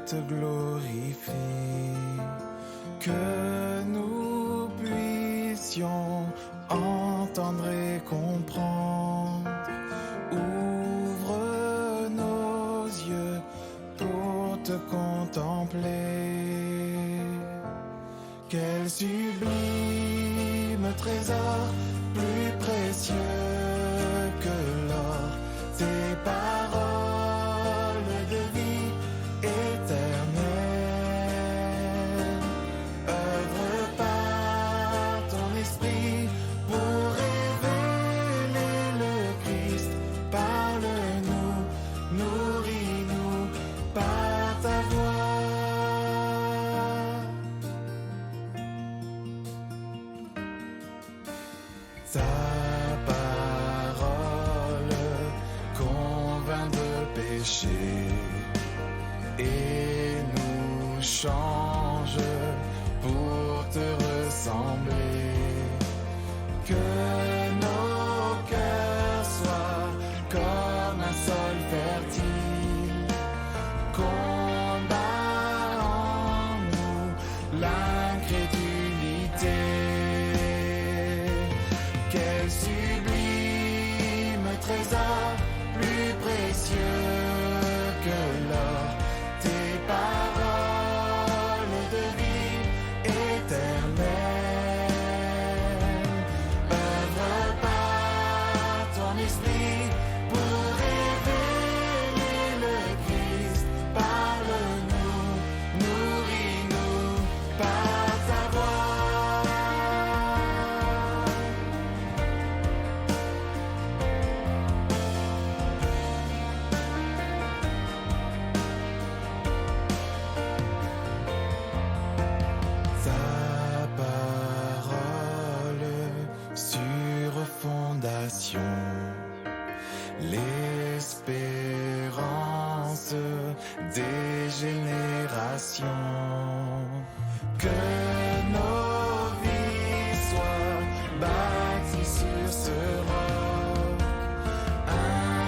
te glorifie, que nous puissions entendre et comprendre. Ouvre nos yeux pour te contempler. Quel sublime trésor, plus précieux que l'or, tes paroles de vie éternelle. Œuvre par ton esprit pour révéler le Christ. Parle-nous, nourris-nous par ta voix. Ta parole convainc de péché et nous change pour te ressembler. Que nos cœurs soient comme un sol fertile, combat en nous l'incrédulité. Quel sublime trésor, plus précieux que l'or, tes paroles de vie éternelle. Œuvre par ton esprit pour révéler le Christ. Parle-nous, nourris-nous par ta voix. Fondation, l'espérance des générations. Que nos vies soient bâties sur ce roc.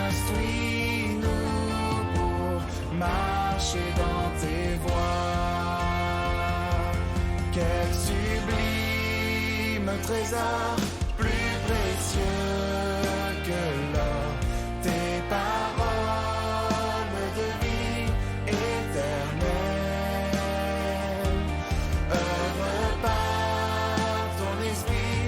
Instruis-nous pour marcher dans tes voies. Quel sublime trésor, plus précieux que l'or, tes paroles de vie éternelle. Œuvre par ton esprit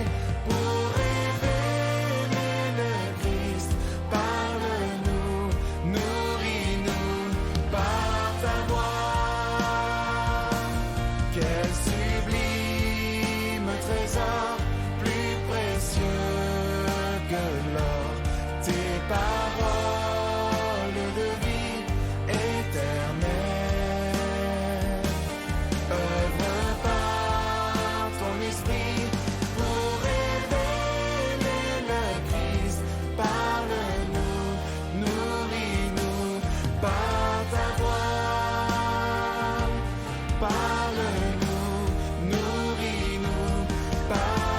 pour révéler le Christ. Parle-nous, nourris-nous par ta voix. Quel sublime trésor, plus précieux que l'or, tes paroles de vie éternelle. Œuvre par ton esprit pour révéler le Christ. Parle-nous, nourris-nous par ta voix. Parle-nous, nourris-nous par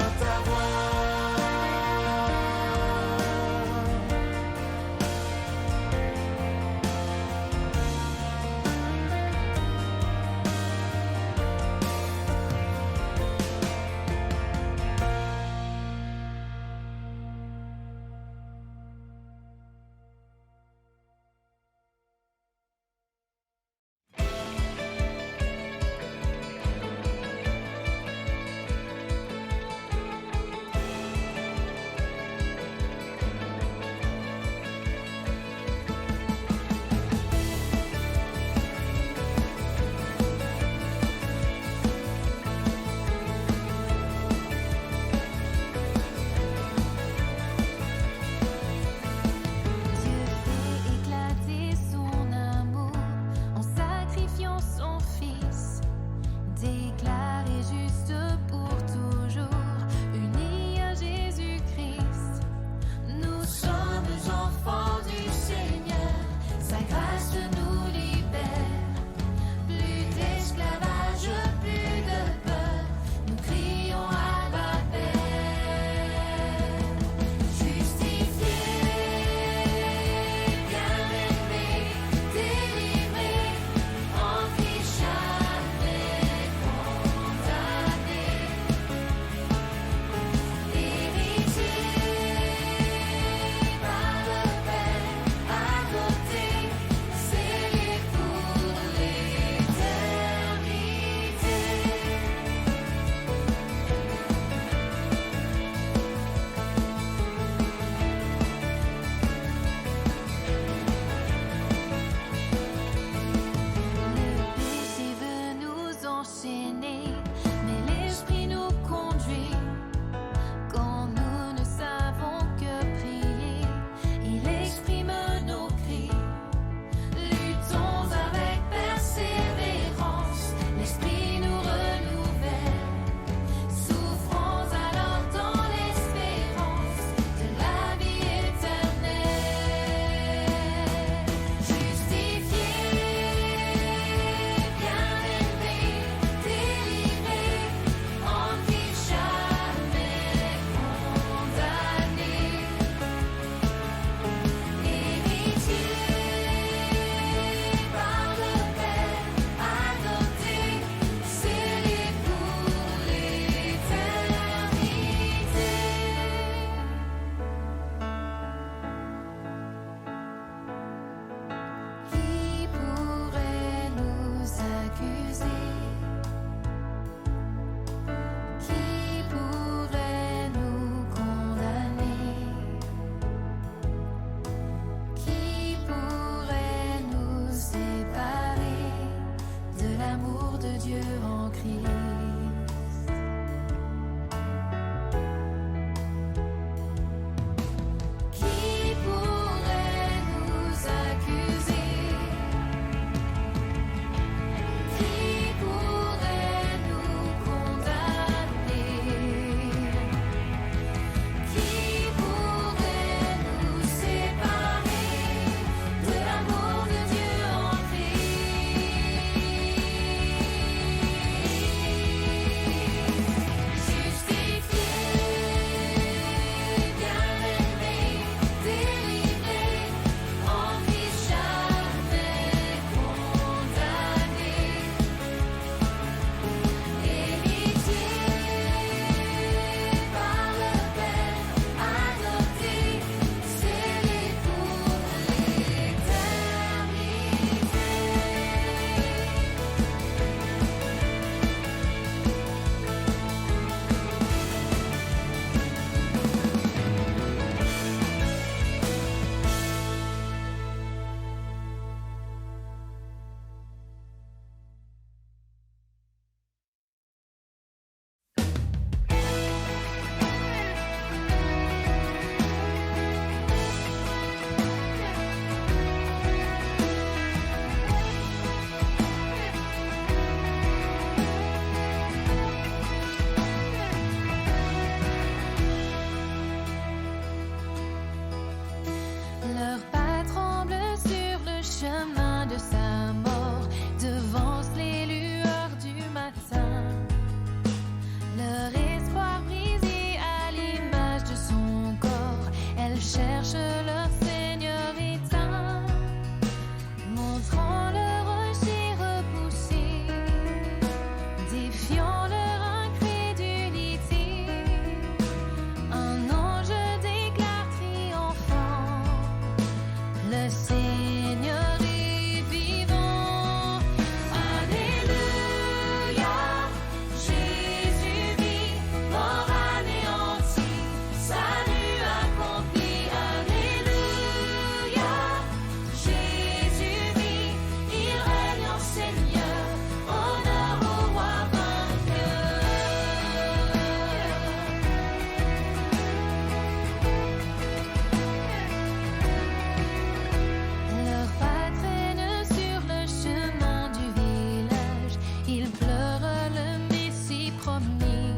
promis.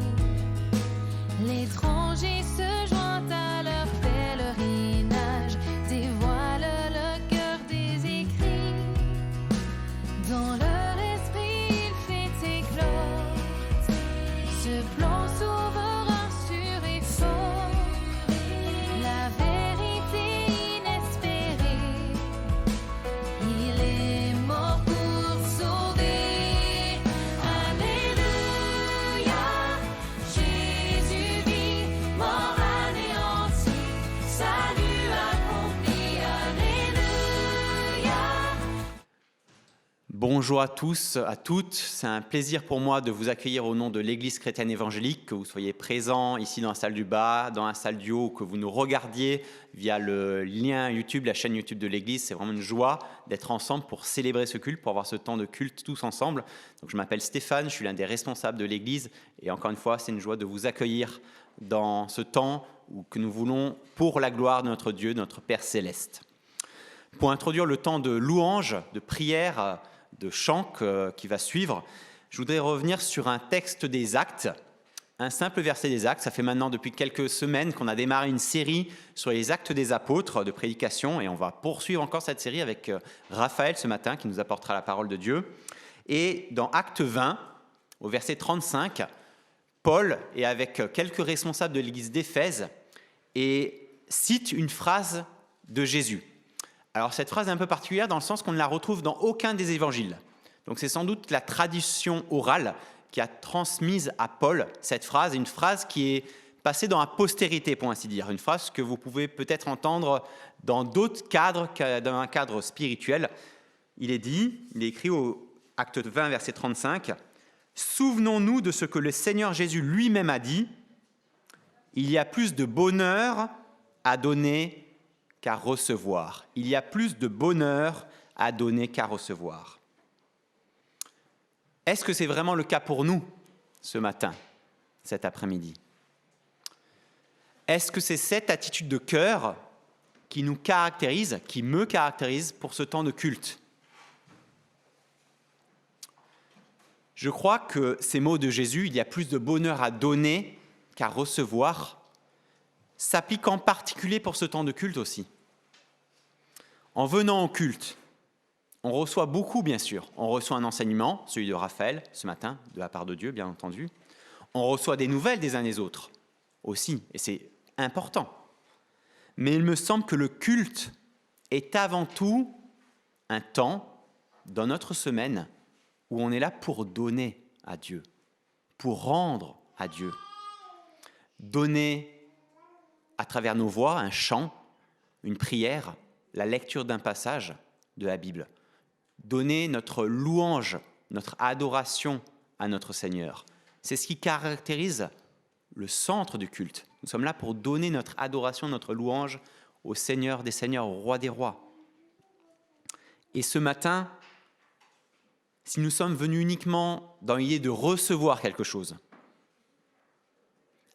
L'étranger se joint à leur pèlerinage, dévoile le cœur des écrits. Dans leur esprit, il fait éclore ce plan sauveur sûr et fort. La vérité inespérée, il est mort pour sauver. Alléluia, Jésus vit, mort anéanti, salut accompli. Alléluia. Bonjour à tous, à toutes. C'est un plaisir pour moi de vous accueillir au nom de l'Église chrétienne évangélique, que vous soyez présents ici dans la salle du bas, dans la salle du haut, que vous nous regardiez via le lien YouTube, la chaîne YouTube de l'Église. C'est vraiment une joie d'être ensemble pour célébrer ce culte, pour avoir ce temps de culte tous ensemble. Donc, je m'appelle Stéphane, je suis l'un des responsables de l'Église. Et encore une fois, c'est une joie de vous accueillir dans ce temps que nous voulons pour la gloire de notre Dieu, notre Père Céleste. Pour introduire le temps de louange, de prière, de chant qui va suivre, je voudrais revenir sur un texte des Actes, un simple verset des Actes. Ça fait maintenant depuis quelques semaines qu'on a démarré une série sur les Actes des Apôtres de prédication et on va poursuivre encore cette série avec Raphaël ce matin qui nous apportera la parole de Dieu. Et dans Acte 20, au verset 35, Paul est avec quelques responsables de l'église d'Éphèse et cite une phrase de Jésus. Alors cette phrase est un peu particulière dans le sens qu'on ne la retrouve dans aucun des évangiles. Donc c'est sans doute la tradition orale qui a transmise à Paul cette phrase, une phrase qui est passée dans la postérité pour ainsi dire, une phrase que vous pouvez peut-être entendre dans d'autres cadres que dans un cadre spirituel. Il est écrit au Acte 20 verset 35, « Souvenons-nous de ce que le Seigneur Jésus lui-même a dit, il y a plus de bonheur à donner qu'à recevoir. Il y a plus de bonheur à donner qu'à recevoir. » Est-ce que c'est vraiment le cas pour nous ce matin, cet après-midi? Est-ce que c'est cette attitude de cœur qui nous caractérise, qui me caractérise pour ce temps de culte? Je crois que ces mots de Jésus, il y a plus de bonheur à donner qu'à recevoir, s'appliquent en particulier pour ce temps de culte aussi. En venant au culte, on reçoit beaucoup, bien sûr. On reçoit un enseignement, celui de Raphaël, ce matin, de la part de Dieu, bien entendu. On reçoit des nouvelles des uns des autres aussi, et c'est important. Mais il me semble que le culte est avant tout un temps dans notre semaine où on est là pour donner à Dieu, pour rendre à Dieu. Donner à travers nos voix un chant, une prière, la lecture d'un passage de la Bible. Donner notre louange, notre adoration à notre Seigneur. C'est ce qui caractérise le centre du culte. Nous sommes là pour donner notre adoration, notre louange au Seigneur des Seigneurs, au Roi des Rois. Et ce matin, si nous sommes venus uniquement dans l'idée de recevoir quelque chose,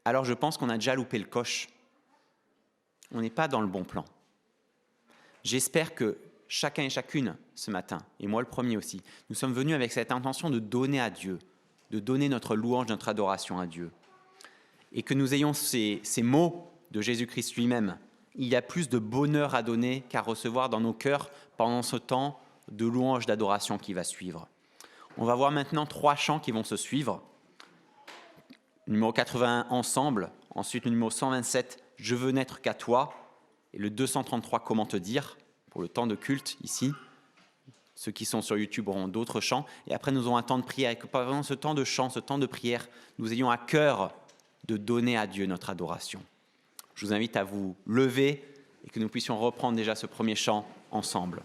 alors je pense qu'on a déjà loupé le coche. On n'est pas dans le bon plan. J'espère que chacun et chacune ce matin, et moi le premier aussi, nous sommes venus avec cette intention de donner à Dieu, de donner notre louange, notre adoration à Dieu. Et que nous ayons ces mots de Jésus-Christ lui-même. Il y a plus de bonheur à donner qu'à recevoir dans nos cœurs pendant ce temps de louange, d'adoration qui va suivre. On va voir maintenant 3 chants qui vont se suivre. Le numéro 81, Ensemble. Ensuite, le numéro 127, Je veux n'être qu'à toi. Et le 233, Comment te dire, pour le temps de culte ici. Ceux qui sont sur YouTube auront d'autres chants. Et après, nous aurons un temps de prière. Et que pendant ce temps de chant, ce temps de prière, nous ayons à cœur de donner à Dieu notre adoration. Je vous invite à vous lever et que nous puissions reprendre déjà ce premier chant ensemble.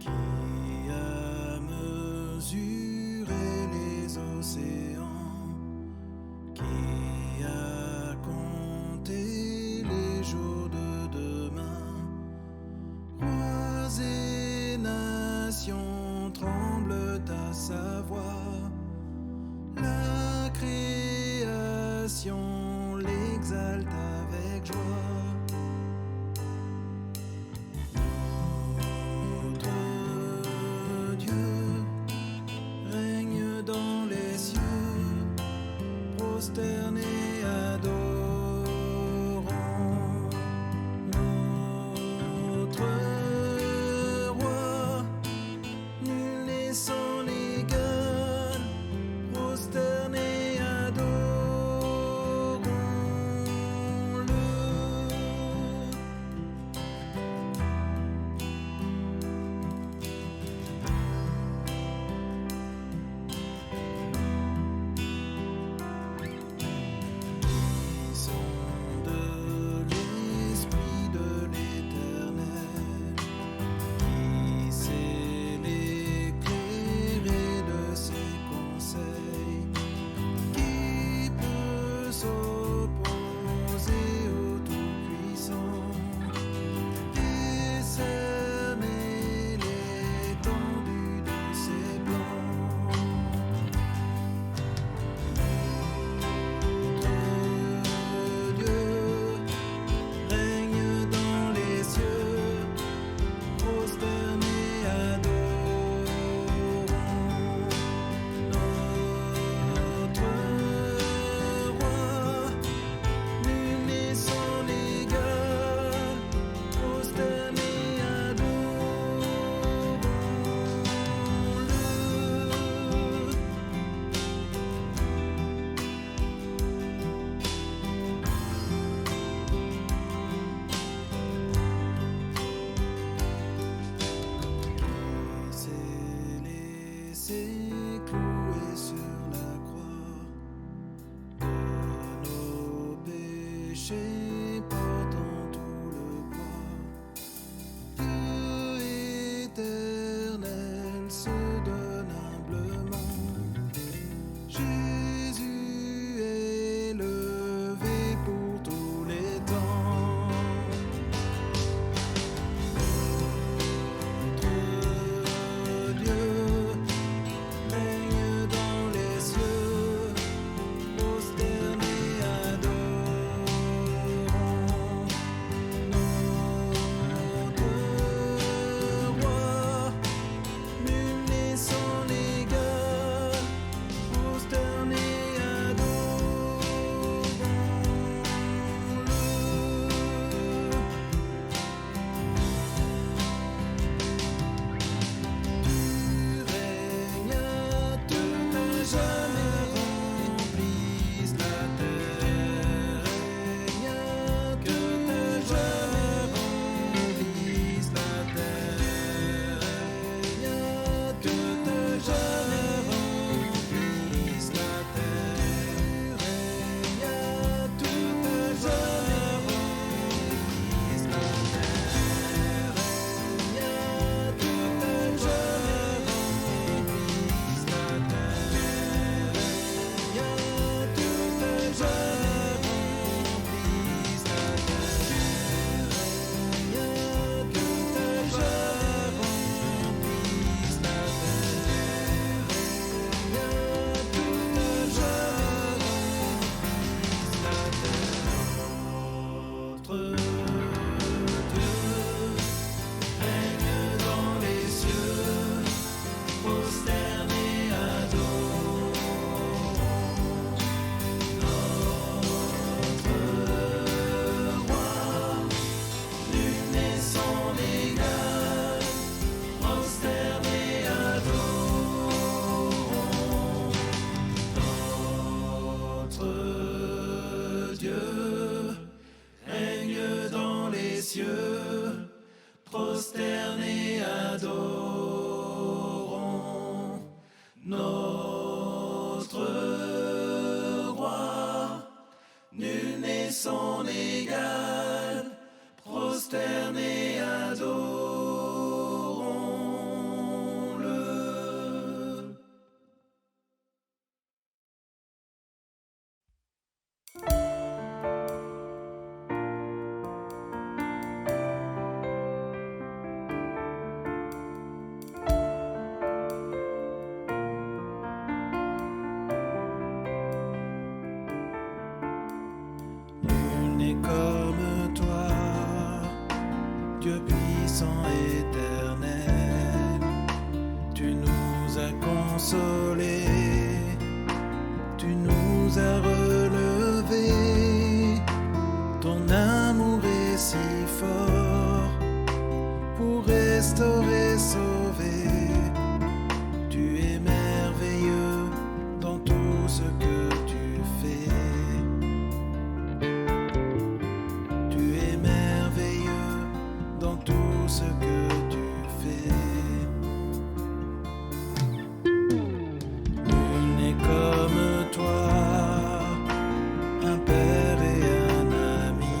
Qui a mesuré les océans, qui a compté les jours de demain, l'exalte avec joie. Notre Dieu règne dans les cieux, prosterné adorant notre roi, nul n'est sans égal, prosterné adorons-le. Sont de l'Esprit de l'Éternel, qui sait l'éclairer de ses conseils. Qui peut s'opposer au Tout-Puissant et cerner l'étendue de ses plans? Dieu règne dans les cieux, prosterné adorons notre roi, nul n'est sans égal, prosterné adorons-le. S'est laissé clouer sur la croix, de nos péchés portant tout le poids. Dieu éternel se donne humblement. Jésus est élevé pour tous les temps. Notre Dieu règne dans les cieux, prosterné adorons notre roi, nul n'est sans égal, prosterné adorons-le. Tu règnes à tout jamais, remplisse la terre. Règne à tout jamais, remplisse la terre. Règne à tout jamais, remplisse la terre. Règne à tout jamais, remplisse la terre. Règne à tout jamais, remplisse la terre. Règne à tout jamais, remplisse la terre. Règne à tout jamais, remplisse la terre. Notre Dieu règne dans les cieux, prosterné adorons notre roi, nul n'est sans égal, prosterné adorons notre Dieu règne dans les cieux, prosterné adorons notre roi, nul n'est son égal, prosterné adorons-le. Nous Dieu puissant éternel, tu nous as consolés, tu nous as relevés, ton amour est si fort pour restaurer, sauver. Tu es merveilleux dans tout ce que tu fais. Tu es merveilleux dans tout ce que tu fais. Nul n'est comme toi, un père et un ami,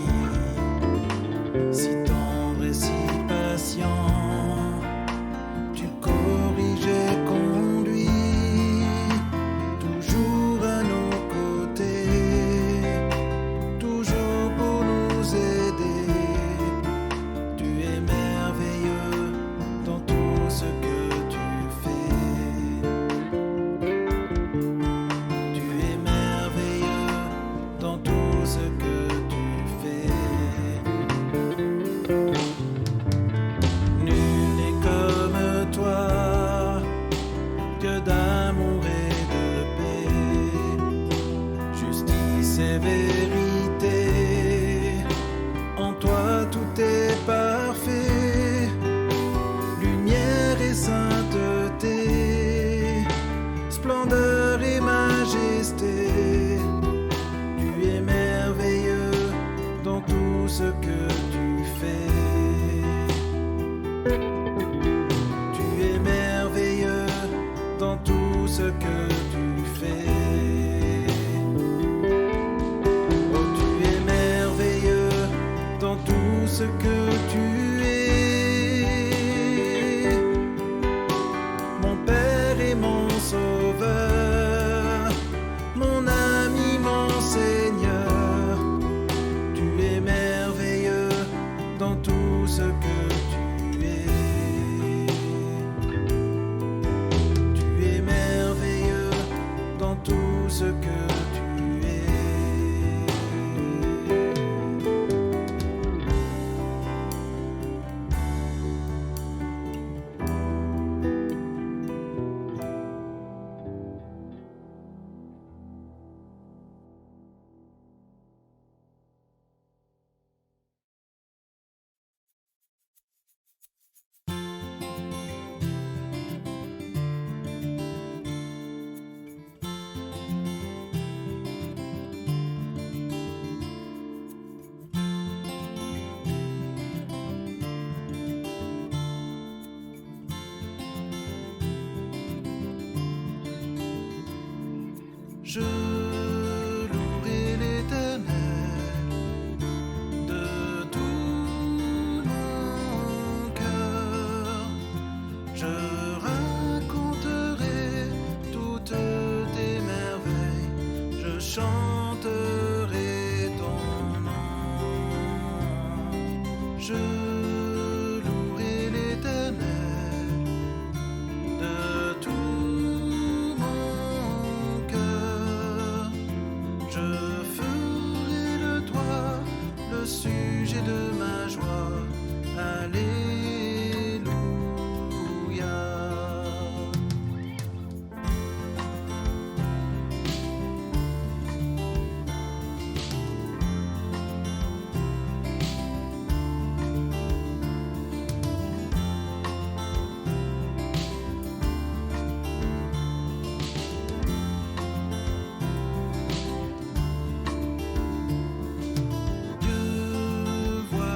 si tendre et si patient. Tu corriges et conduis, toujours à nos côtés, toujours pour nous aider. Tu es merveilleux dans tout ce que tu fais. Tu es merveilleux dans tout ce que tu fais. Nul n'est comme toi, Dieu d'amour et de paix, justice et vérité. En toi tout est parfait, lumière et sainteté, splendeur et majesté. Tu es merveilleux dans tout ce que tu fais. Tu es merveilleux dans tout ce que tu fais. Oh, tu es merveilleux dans tout ce que tu es. Mon Père et mon Sauveur, mon ami, mon Seigneur. Tu es merveilleux dans tout ce que tu es. Tu es merveilleux dans tout ce que tu es. Je louerai l'Éternel de tout mon cœur. Je raconterai toutes tes merveilles. Je chanterai ton nom. Je louerai l'Éternel de tout mon cœur. Je ferai de toi le sujet de ma joie. Alléluia. Dieu voit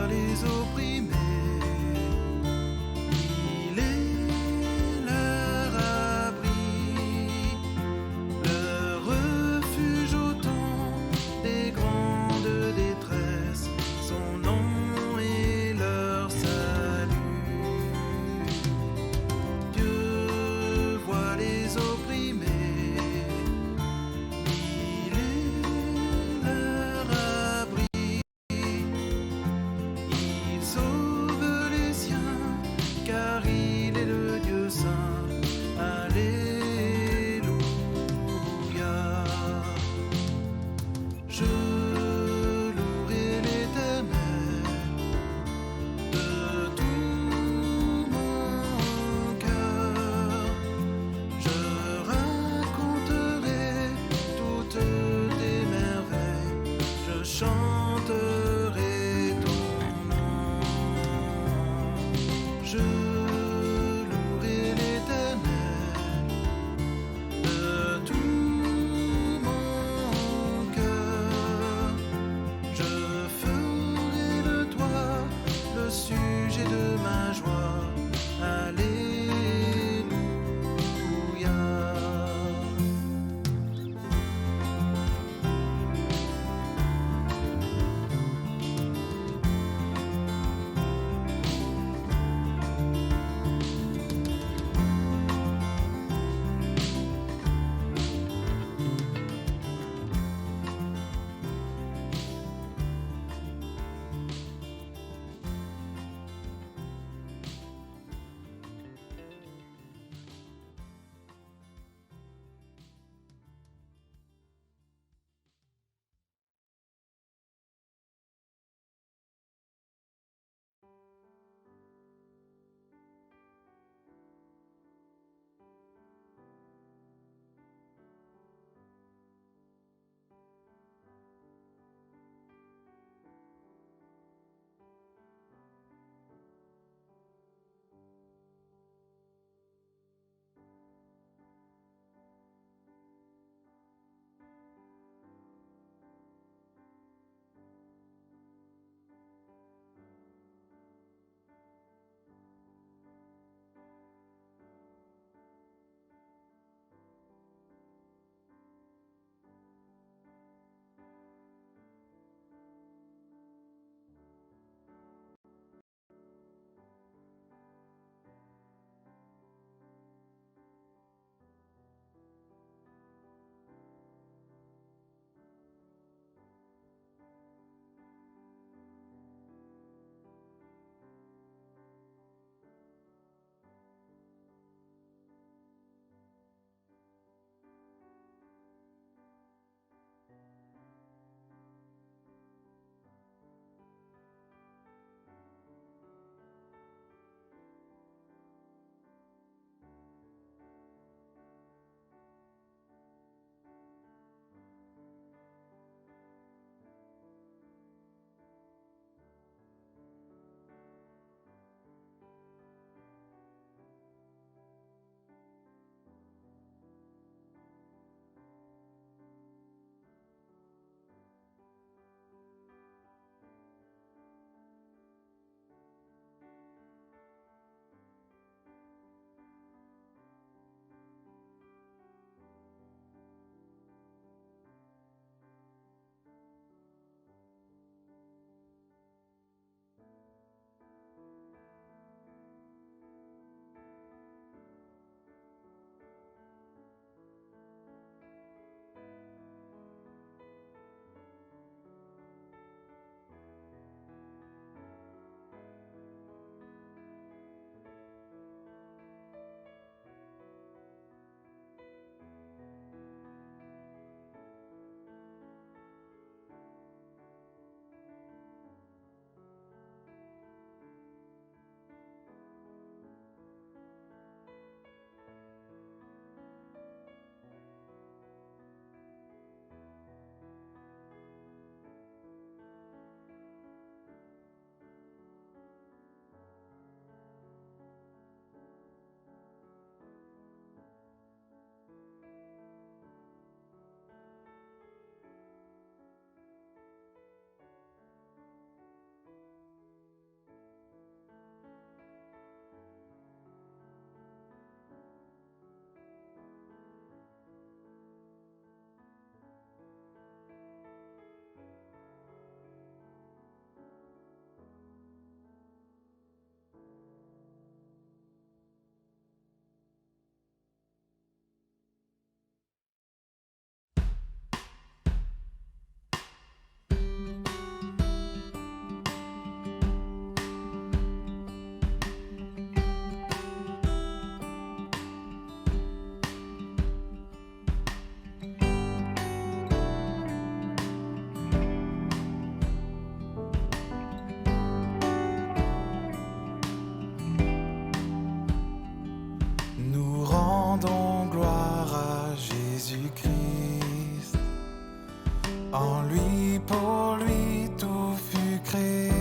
En lui, pour lui, tout fut créé.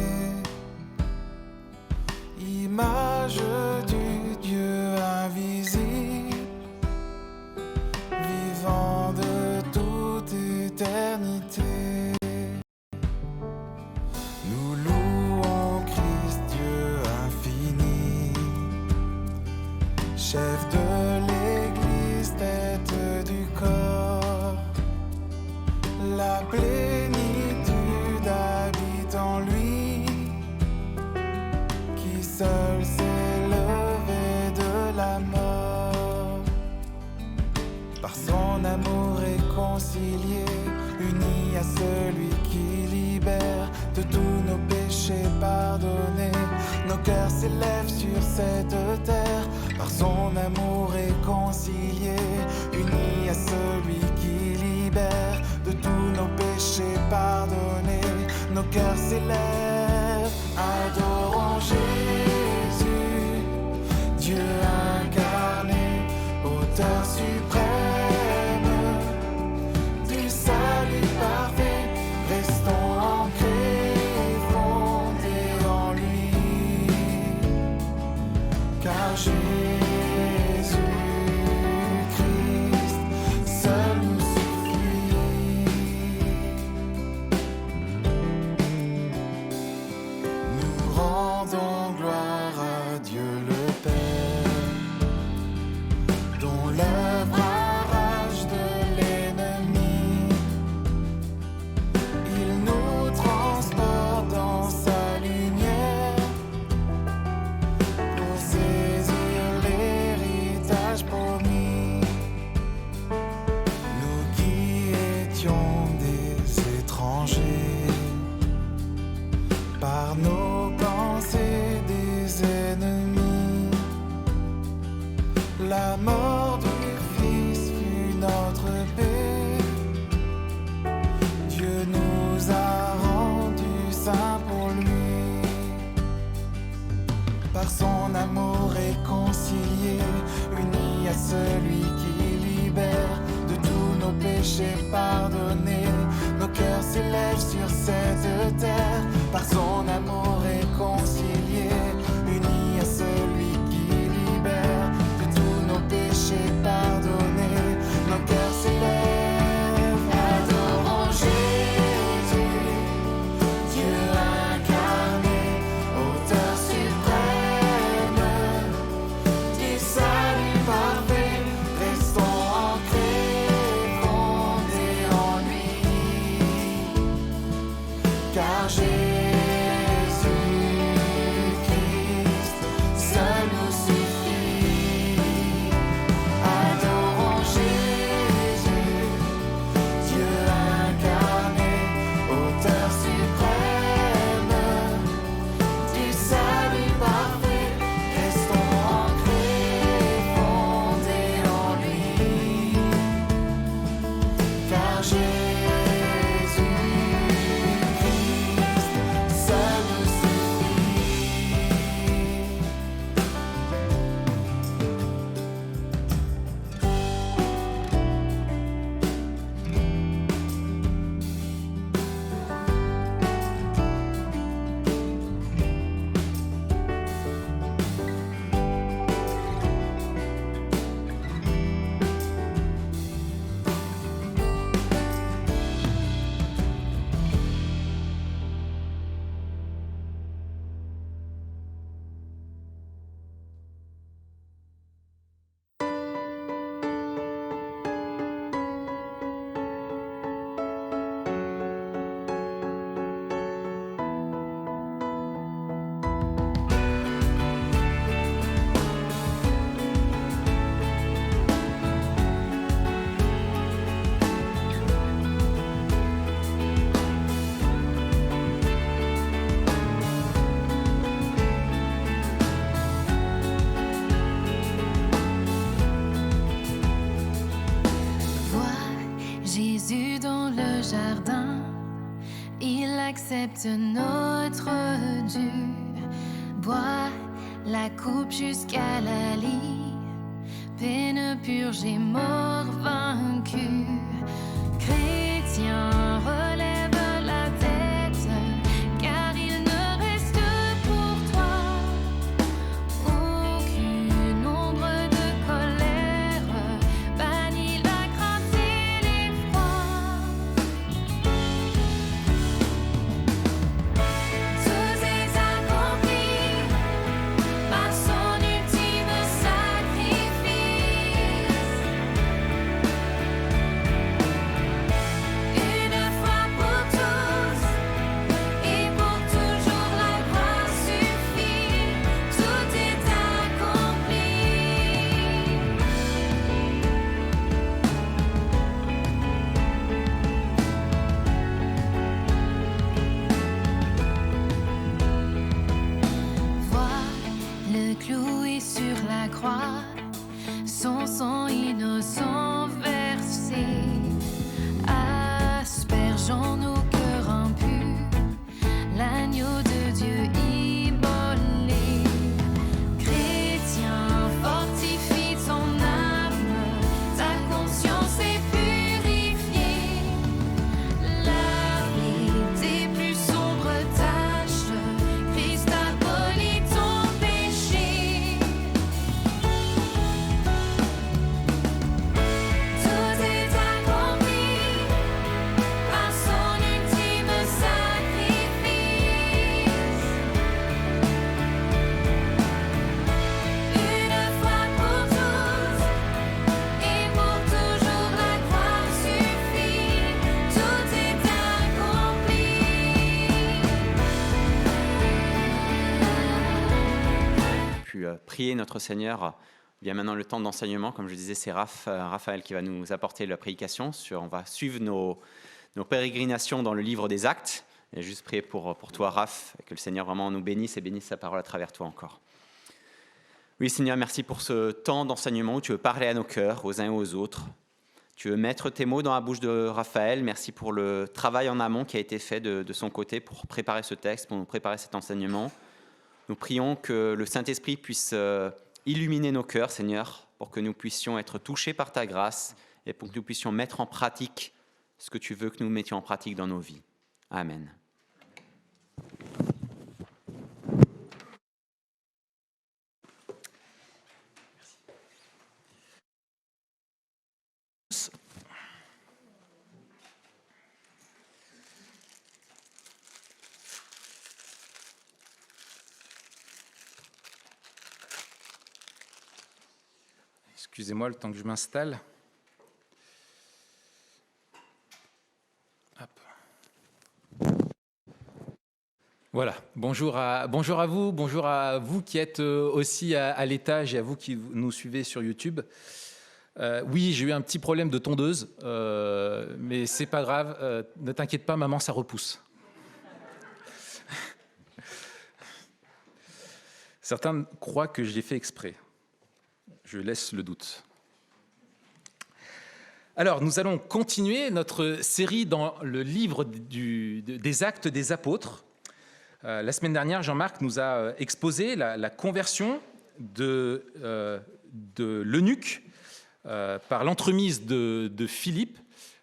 Image du Dieu invisible, vivant de toute éternité. Nous louons Christ, Dieu infini, chef de l'Église, tête du corps. La plénitude habite en lui, qui seul s'est levé de la mort. Par son amour réconcilié, uni à celui qui libère, de tous nos péchés pardonnés, nos cœurs s'élèvent sur cette terre. Par son amour réconcilié, unis à celui qui libère, de tous nos péchés pardonnés, nos cœurs s'élèvent. Adorons Jésus, Dieu incarné, auteur suprême du salut parfait. Restons ancrés, fondés en lui, car Jésus Christ seul nous suffit. Nous rendons gloire à Dieu le Père, dont l'œuvre arrache de l'ennemi. Il nous transporte dans sa lumière pour saisir l'héritage promis. Nous qui étions des étrangers, par nos pensées des ennemis, la mort du Fils fut notre paix. Dieu nous a rendus saints pour lui. Par son amour réconcilié, unis à celui qui libère, de tous nos péchés pardonnés, nos cœurs s'élèvent sur cette terre. Par son amour réconcilié, unis à celui qui libère, de tous nos péchés pardonnés, nos cœurs s'élèvent. Adorons Jésus, Dieu incarné, auteur suprême du salut parfait. Restons ancrés, fondés en lui, car Jésus Christ seul nous suffit. Adorons Jésus, Dieu incarné, auteur suprême du salut parfait. Restons ancrés, fondés en lui, car Jésus Christ seul nous suffit. Jésus dans le jardin, il accepte notre dû. Bois la coupe jusqu'à la lie, peine purgée, mort vaincu. Chrétien, prier notre Seigneur. Bien maintenant le temps d'enseignement, comme je disais, c'est Raphaël qui va nous apporter la prédication. On va suivre nos pérégrinations dans le livre des Actes. Et juste prier pour toi, Raph, et que le Seigneur vraiment nous bénisse et bénisse sa parole à travers toi encore. Oui, Seigneur, merci pour ce temps d'enseignement où tu veux parler à nos cœurs, aux uns et aux autres. Tu veux mettre tes mots dans la bouche de Raphaël. Merci pour le travail en amont qui a été fait de son côté pour préparer ce texte, pour nous préparer cet enseignement. Nous prions que le Saint-Esprit puisse illuminer nos cœurs, Seigneur, pour que nous puissions être touchés par ta grâce et pour que nous puissions mettre en pratique ce que tu veux que nous mettions en pratique dans nos vies. Amen. Excusez-moi le temps que je m'installe. Hop. Voilà, bonjour à vous qui êtes aussi à l'étage et à vous qui nous suivez sur YouTube. Oui, j'ai eu un petit problème de tondeuse, mais c'est pas grave, ne t'inquiète pas maman, ça repousse. Certains croient que je l'ai fait exprès. Je laisse le doute. Alors, nous allons continuer notre série dans le livre des Actes des Apôtres. La semaine dernière, Jean-Marc nous a exposé la conversion de l'eunuque par l'entremise de Philippe,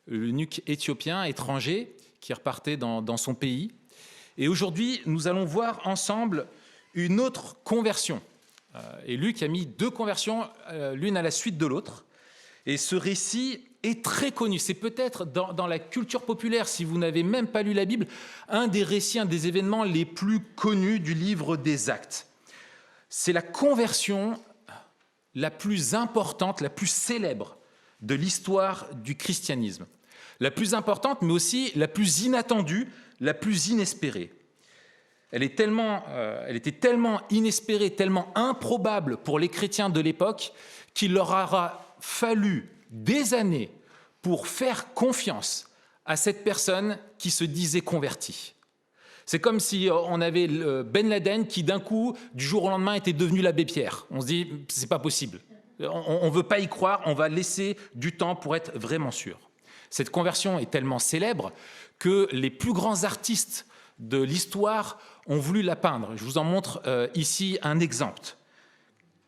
l'eunuque éthiopien étranger qui repartait dans son pays. Et aujourd'hui, nous allons voir ensemble une autre conversion. Et Luc a mis 2 conversions, l'une à la suite de l'autre. Et ce récit est très connu. C'est peut-être dans la culture populaire, si vous n'avez même pas lu la Bible, un des récits, un des événements les plus connus du livre des Actes. C'est la conversion la plus importante, la plus célèbre de l'histoire du christianisme. La plus importante, mais aussi la plus inattendue, la plus inespérée. Elle était tellement inespérée, tellement improbable pour les chrétiens de l'époque qu'il leur aura fallu des années pour faire confiance à cette personne qui se disait convertie. C'est comme si on avait Ben Laden qui d'un coup, du jour au lendemain, était devenu l'abbé Pierre. On se dit, c'est pas possible. On ne veut pas y croire, on va laisser du temps pour être vraiment sûr. Cette conversion est tellement célèbre que les plus grands artistes de l'histoire ont voulu la peindre. Je vous en montre ici un exemple.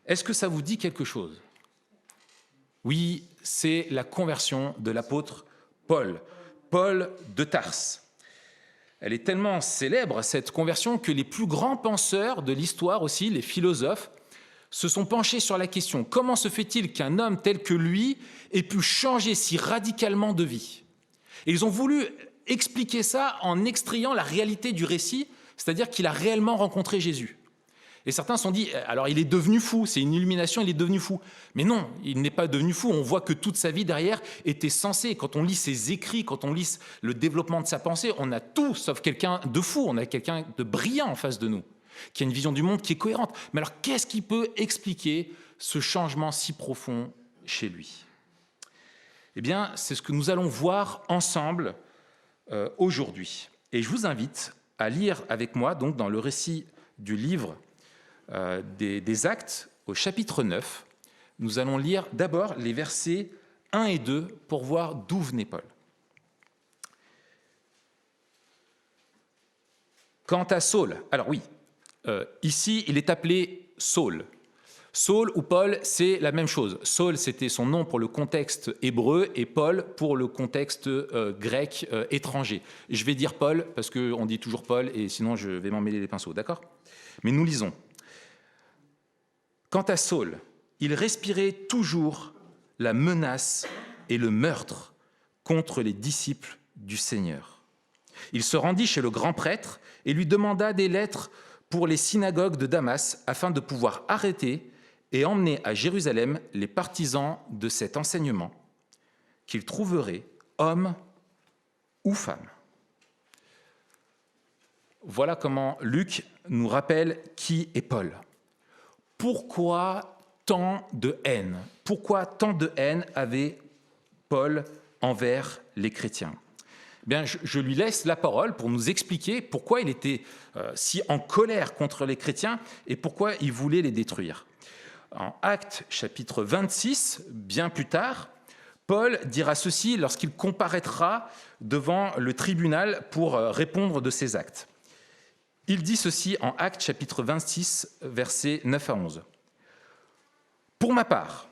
Est-ce que ça vous dit quelque chose? Oui, c'est la conversion de l'apôtre Paul de Tarse. Elle est tellement célèbre, cette conversion, que les plus grands penseurs de l'histoire aussi, les philosophes, se sont penchés sur la question: comment se fait-il qu'un homme tel que lui ait pu changer si radicalement de vie? Et ils ont voulu expliquer ça en extrayant la réalité du récit, c'est-à-dire qu'il a réellement rencontré Jésus. Et certains se sont dit, alors il est devenu fou, c'est une illumination, il est devenu fou. Mais non, il n'est pas devenu fou, on voit que toute sa vie derrière était censée. Quand on lit ses écrits, quand on lit le développement de sa pensée, on a tout sauf quelqu'un de fou, on a quelqu'un de brillant en face de nous, qui a une vision du monde qui est cohérente. Mais alors qu'est-ce qui peut expliquer ce changement si profond chez lui? Eh bien, c'est ce que nous allons voir ensemble aujourd'hui. Et je vous invite à lire avec moi, donc, dans le récit du livre des Actes, au chapitre 9. Nous allons lire d'abord les versets 1 et 2 pour voir d'où venait Paul. Quant à Saul, alors oui, ici il est appelé Saul. Saul ou Paul, c'est la même chose. Saul, c'était son nom pour le contexte hébreu et Paul pour le contexte grec étranger. Je vais dire Paul parce qu'on dit toujours Paul et sinon je vais m'en mêler les pinceaux, d'accord? Mais nous lisons. Quant à Saul, il respirait toujours la menace et le meurtre contre les disciples du Seigneur. Il se rendit chez le grand prêtre et lui demanda des lettres pour les synagogues de Damas afin de pouvoir arrêter et emmener à Jérusalem les partisans de cet enseignement, qu'il trouverait homme ou femme. Voilà comment Luc nous rappelle qui est Paul. Pourquoi tant de haine? Pourquoi tant de haine avait Paul envers les chrétiens? Bien, je lui laisse la parole pour nous expliquer pourquoi il était si en colère contre les chrétiens et pourquoi il voulait les détruire. En Actes chapitre 26, bien plus tard, Paul dira ceci lorsqu'il comparaîtra devant le tribunal pour répondre de ses actes. Il dit ceci en Actes chapitre 26, versets 9 à 11. « Pour ma part,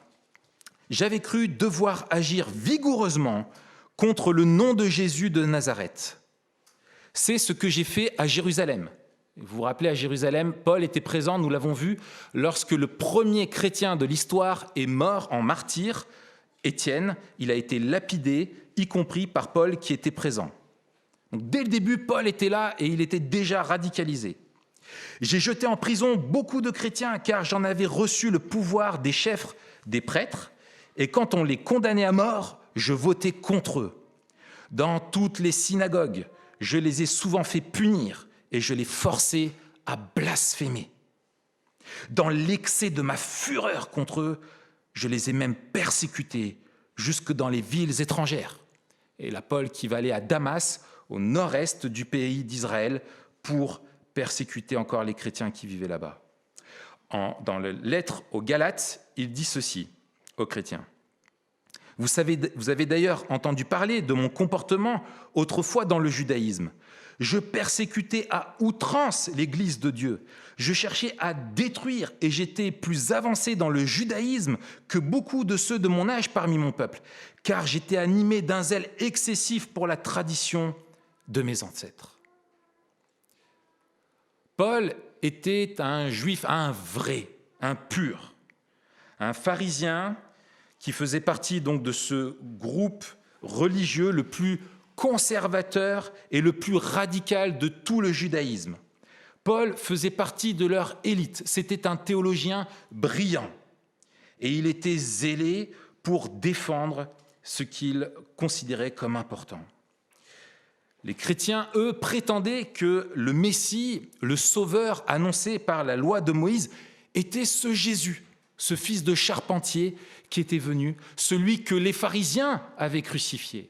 j'avais cru devoir agir vigoureusement contre le nom de Jésus de Nazareth. C'est ce que j'ai fait à Jérusalem. » Vous vous rappelez, à Jérusalem, Paul était présent, nous l'avons vu, lorsque le premier chrétien de l'histoire est mort en martyr, Étienne. Il a été lapidé, y compris par Paul qui était présent. Donc, dès le début, Paul était là et il était déjà radicalisé. « J'ai jeté en prison beaucoup de chrétiens car j'en avais reçu le pouvoir des chefs des prêtres et quand on les condamnait à mort, je votais contre eux. Dans toutes les synagogues, je les ai souvent fait punir et je les forçais à blasphémer. Dans l'excès de ma fureur contre eux, je les ai même persécutés jusque dans les villes étrangères. » Et là, Paul qui va aller à Damas, au nord-est du pays d'Israël, pour persécuter encore les chrétiens qui vivaient là-bas. Dans la lettre aux Galates, il dit ceci aux chrétiens. Vous avez d'ailleurs entendu parler de mon comportement autrefois dans le judaïsme. Je persécutais à outrance l'Église de Dieu. Je cherchais à détruire et j'étais plus avancé dans le judaïsme que beaucoup de ceux de mon âge parmi mon peuple, car j'étais animé d'un zèle excessif pour la tradition de mes ancêtres. Paul était un juif, un vrai, un pur, un pharisien qui faisait partie donc de ce groupe religieux le plus conservateur et le plus radical de tout le judaïsme. Paul faisait partie de leur élite. C'était un théologien brillant et il était zélé pour défendre ce qu'il considérait comme important. Les chrétiens, eux, prétendaient que le Messie, le Sauveur annoncé par la loi de Moïse, était ce Jésus, ce fils de charpentier qui était venu, celui que les pharisiens avaient crucifié.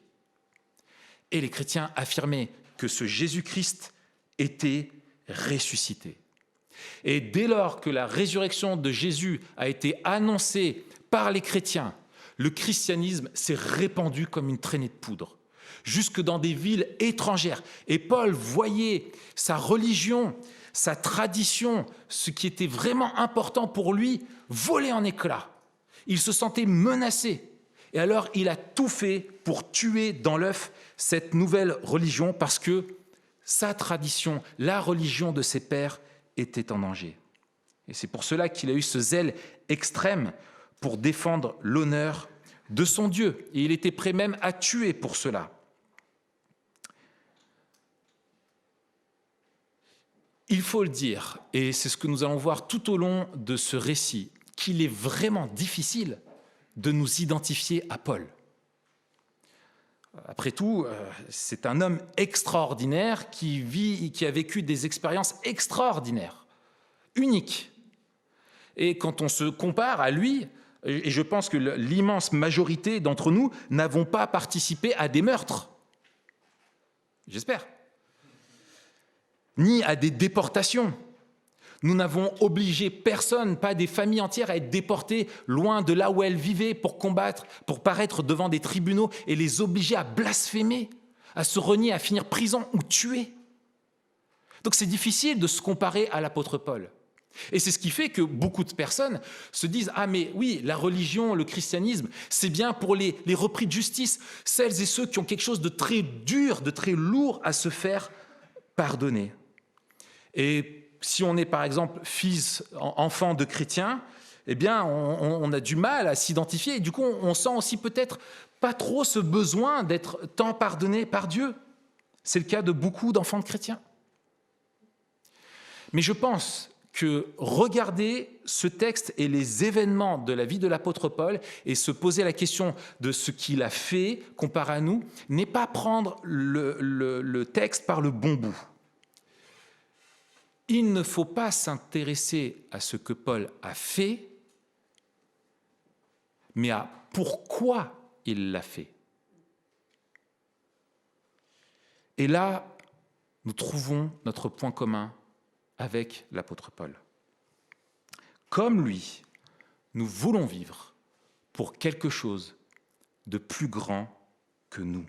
Et les chrétiens affirmaient que ce Jésus-Christ était ressuscité. Et dès lors que la résurrection de Jésus a été annoncée par les chrétiens, le christianisme s'est répandu comme une traînée de poudre, jusque dans des villes étrangères. Et Paul voyait sa religion, sa tradition, ce qui était vraiment important pour lui, voler en éclats. Il se sentait menacé. Et alors, il a tout fait pour tuer dans l'œuf cette nouvelle religion parce que sa tradition, la religion de ses pères, était en danger. Et c'est pour cela qu'il a eu ce zèle extrême pour défendre l'honneur de son Dieu. Et il était prêt même à tuer pour cela. Il faut le dire, et c'est ce que nous allons voir tout au long de ce récit, qu'il est vraiment difficile de nous identifier à Paul. Après tout, c'est un homme extraordinaire qui a vécu des expériences extraordinaires, uniques. Et quand on se compare à lui, et je pense que l'immense majorité d'entre nous n'avons pas participé à des meurtres, j'espère, ni à des déportations. Nous n'avons obligé personne, pas des familles entières, à être déportées loin de là où elles vivaient pour combattre, pour paraître devant des tribunaux et les obliger à blasphémer, à se renier, à finir prison ou tuer. Donc c'est difficile de se comparer à l'apôtre Paul. Et c'est ce qui fait que beaucoup de personnes se disent « Ah mais oui, la religion, le christianisme, c'est bien pour les repris de justice, celles et ceux qui ont quelque chose de très dur, de très lourd à se faire pardonner. » Et si on est par exemple fils, enfant de chrétien, eh bien on a du mal à s'identifier et du coup on sent aussi peut-être pas trop ce besoin d'être tant pardonné par Dieu. C'est le cas de beaucoup d'enfants de chrétiens. Mais je pense que regarder ce texte et les événements de la vie de l'apôtre Paul et se poser la question de ce qu'il a fait comparé à nous n'est pas prendre le texte par le bon bout. il ne faut pas s'intéresser à ce que Paul a fait, mais à pourquoi il l'a fait. Et là, nous trouvons notre point commun avec l'apôtre Paul. Comme lui, nous voulons vivre pour quelque chose de plus grand que nous.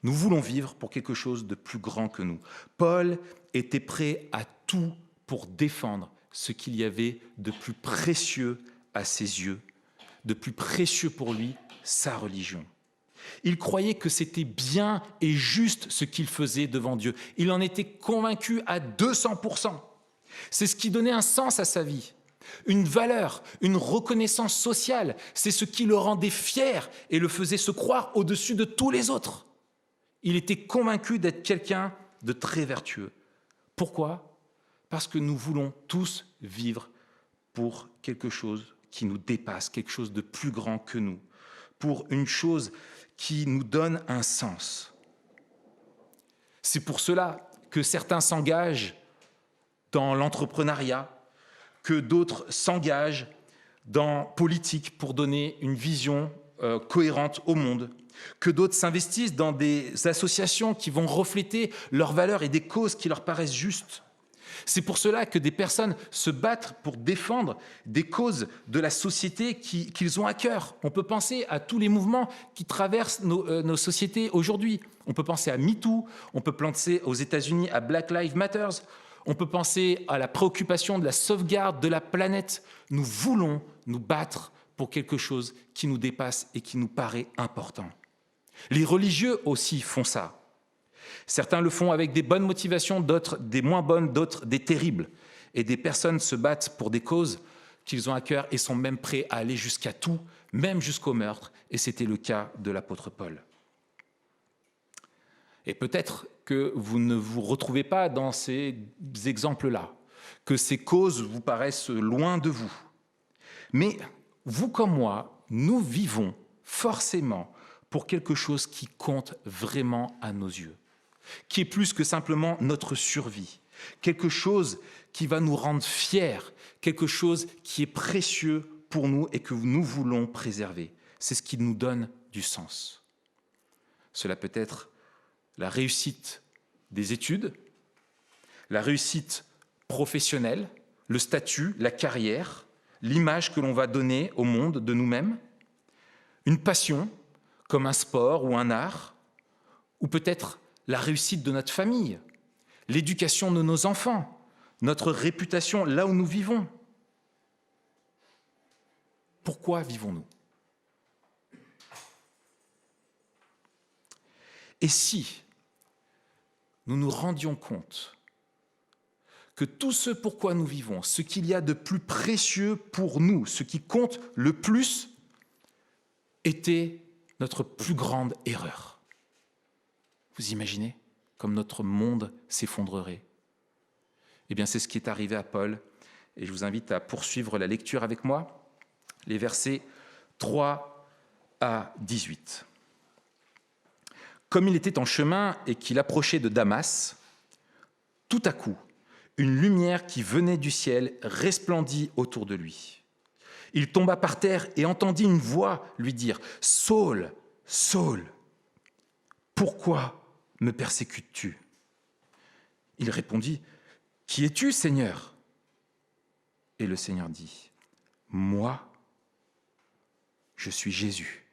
Nous voulons vivre pour quelque chose de plus grand que nous. Paul était prêt à tout pour défendre ce qu'il y avait de plus précieux à ses yeux, de plus précieux pour lui, sa religion. Il croyait que c'était bien et juste ce qu'il faisait devant Dieu. Il en était convaincu à 200%. C'est ce qui donnait un sens à sa vie, une valeur, une reconnaissance sociale. C'est ce qui le rendait fier et le faisait se croire au-dessus de tous les autres. Il était convaincu d'être quelqu'un de très vertueux. Pourquoi ? Parce que nous voulons tous vivre pour quelque chose qui nous dépasse, quelque chose de plus grand que nous, pour une chose qui nous donne un sens. C'est pour cela que certains s'engagent dans l'entrepreneuriat, que d'autres s'engagent dans politique pour donner une vision cohérente au monde, que d'autres s'investissent dans des associations qui vont refléter leurs valeurs et des causes qui leur paraissent justes. C'est pour cela que des personnes se battent pour défendre des causes de la société qu'ils ont à cœur. On peut penser à tous les mouvements qui traversent nos sociétés aujourd'hui. On peut penser à MeToo, on peut penser aux États-Unis à Black Lives Matter, on peut penser à la préoccupation de la sauvegarde de la planète. Nous voulons nous battre pour quelque chose qui nous dépasse et qui nous paraît important. Les religieux aussi font ça. Certains le font avec des bonnes motivations, d'autres des moins bonnes, d'autres des terribles. Et des personnes se battent pour des causes qu'ils ont à cœur et sont même prêts à aller jusqu'à tout, même jusqu'au meurtre. Et c'était le cas de l'apôtre Paul. Et peut-être que vous ne vous retrouvez pas dans ces exemples-là, que ces causes vous paraissent loin de vous. Mais vous comme moi, nous vivons forcément pour quelque chose qui compte vraiment à nos yeux, qui est plus que simplement notre survie, quelque chose qui va nous rendre fiers, quelque chose qui est précieux pour nous et que nous voulons préserver. C'est ce qui nous donne du sens. Cela peut être la réussite des études, la réussite professionnelle, le statut, la carrière, l'image que l'on va donner au monde de nous-mêmes, une passion comme un sport ou un art, ou peut-être la réussite de notre famille, l'éducation de nos enfants, notre réputation là où nous vivons. Pourquoi vivons-nous ? Et si nous nous rendions compte que tout ce pourquoi nous vivons, ce qu'il y a de plus précieux pour nous, ce qui compte le plus, était notre plus grande erreur. Vous imaginez comme notre monde s'effondrerait ? Eh bien, c'est ce qui est arrivé à Paul. Et je vous invite à poursuivre la lecture avec moi, les versets 3 à 18. Comme il était en chemin et qu'il approchait de Damas, tout à coup, une lumière qui venait du ciel resplendit autour de lui. Il tomba par terre et entendit une voix lui dire « Saul, Saul, pourquoi me persécutes-tu » Il répondit « Qui es-tu, Seigneur » Et le Seigneur dit « Moi, je suis Jésus,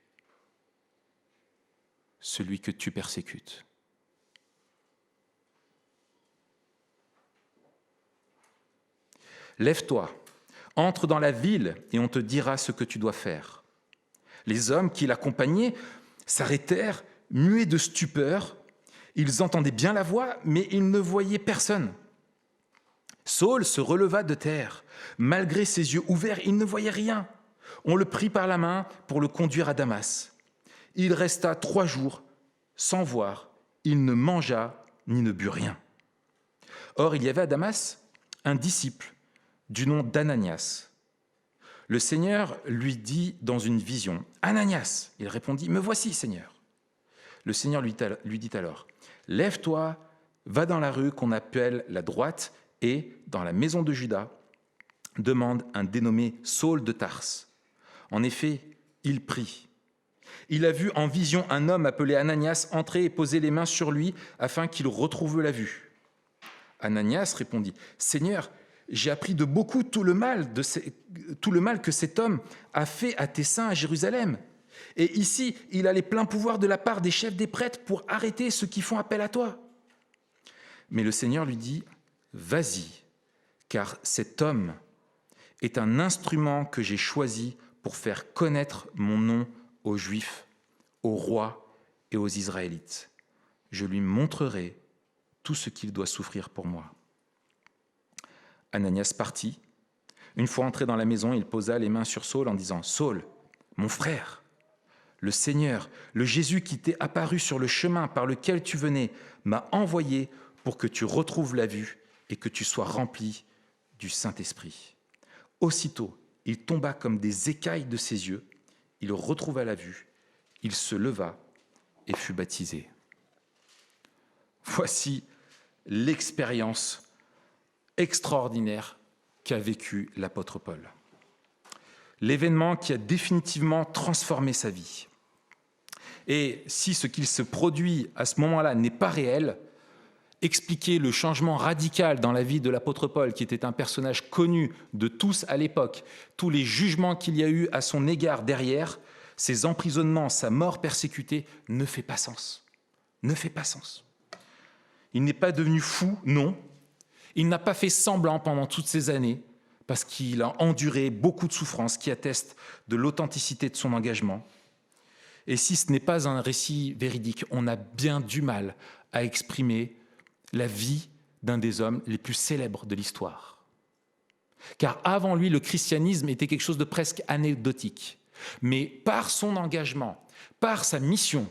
celui que tu persécutes. » Lève-toi, entre dans la ville et on te dira ce que tu dois faire. Les hommes qui l'accompagnaient s'arrêtèrent, muets de stupeur. Ils entendaient bien la voix, mais ils ne voyaient personne. Saul se releva de terre. Malgré ses yeux ouverts, il ne voyait rien. On le prit par la main pour le conduire à Damas. Il resta 3 jours sans voir. Il ne mangea ni ne but rien. Or, il y avait à Damas un disciple du nom d'Ananias. Le Seigneur lui dit dans une vision, « Ananias !» Il répondit, « Me voici, Seigneur. » Le Seigneur lui dit alors, « Lève-toi va dans la rue qu'on appelle la droite et, dans la maison de Judas, demande un dénommé Saul de Tarse. En effet, il prie. Il a vu en vision un homme appelé Ananias entrer et poser les mains sur lui afin qu'il retrouve la vue. Ananias répondit, « Seigneur, j'ai appris de beaucoup tout le mal que cet homme a fait à tes saints à Jérusalem. Et ici, il a les pleins pouvoirs de la part des chefs des prêtres pour arrêter ceux qui font appel à toi. » Mais le Seigneur lui dit, « Vas-y, car cet homme est un instrument que j'ai choisi pour faire connaître mon nom aux Juifs, aux rois et aux Israélites. Je lui montrerai tout ce qu'il doit souffrir pour moi. » Ananias partit. Une fois entré dans la maison, il posa les mains sur Saul en disant, « Saul, mon frère, le Seigneur, le Jésus qui t'est apparu sur le chemin par lequel tu venais, m'a envoyé pour que tu retrouves la vue et que tu sois rempli du Saint-Esprit. » Aussitôt, il tomba comme des écailles de ses yeux, il retrouva la vue, il se leva et fut baptisé. Voici l'expérience extraordinaire qu'a vécu l'apôtre Paul. L'événement qui a définitivement transformé sa vie. Et si ce qu'il se produit à ce moment-là n'est pas réel, expliquer le changement radical dans la vie de l'apôtre Paul, qui était un personnage connu de tous à l'époque, tous les jugements qu'il y a eu à son égard derrière, ses emprisonnements, sa mort persécutée, ne fait pas sens. Ne fait pas sens. Il n'est pas devenu fou, non. Il n'a pas fait semblant pendant toutes ces années, parce qu'il a enduré beaucoup de souffrances qui attestent de l'authenticité de son engagement. Et si ce n'est pas un récit véridique, on a bien du mal à exprimer la vie d'un des hommes les plus célèbres de l'histoire. Car avant lui, le christianisme était quelque chose de presque anecdotique. Mais par son engagement, par sa mission,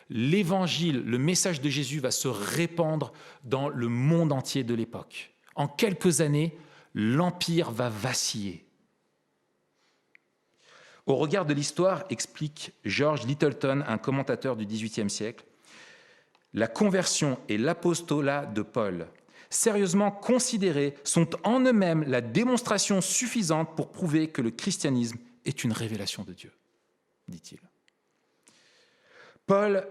l'évangile, le message de Jésus va se répandre dans le monde entier de l'époque. En quelques années, l'Empire va vaciller. Au regard de l'histoire, explique George Littleton, un commentateur du XVIIIe siècle, la conversion et l'apostolat de Paul, sérieusement considérés, sont en eux-mêmes la démonstration suffisante pour prouver que le christianisme est une révélation de Dieu, dit-il. Paul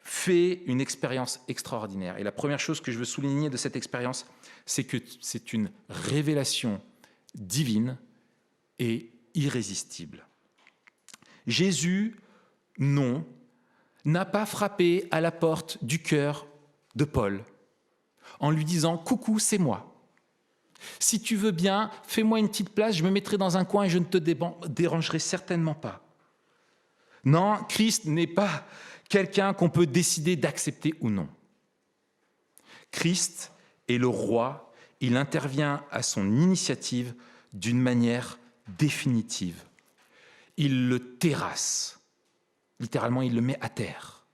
fait une expérience extraordinaire. Et la première chose que je veux souligner de cette expérience, c'est que c'est une révélation divine et irrésistible. Jésus, non, n'a pas frappé à la porte du cœur de Paul en lui disant « Coucou, c'est moi. Si tu veux bien, fais-moi une petite place, je me mettrai dans un coin et je ne te dérangerai certainement pas. » Non, Christ n'est pas quelqu'un qu'on peut décider d'accepter ou non. Christ est le roi, il intervient à son initiative d'une manière définitive. Il le terrasse, littéralement il le met à terre.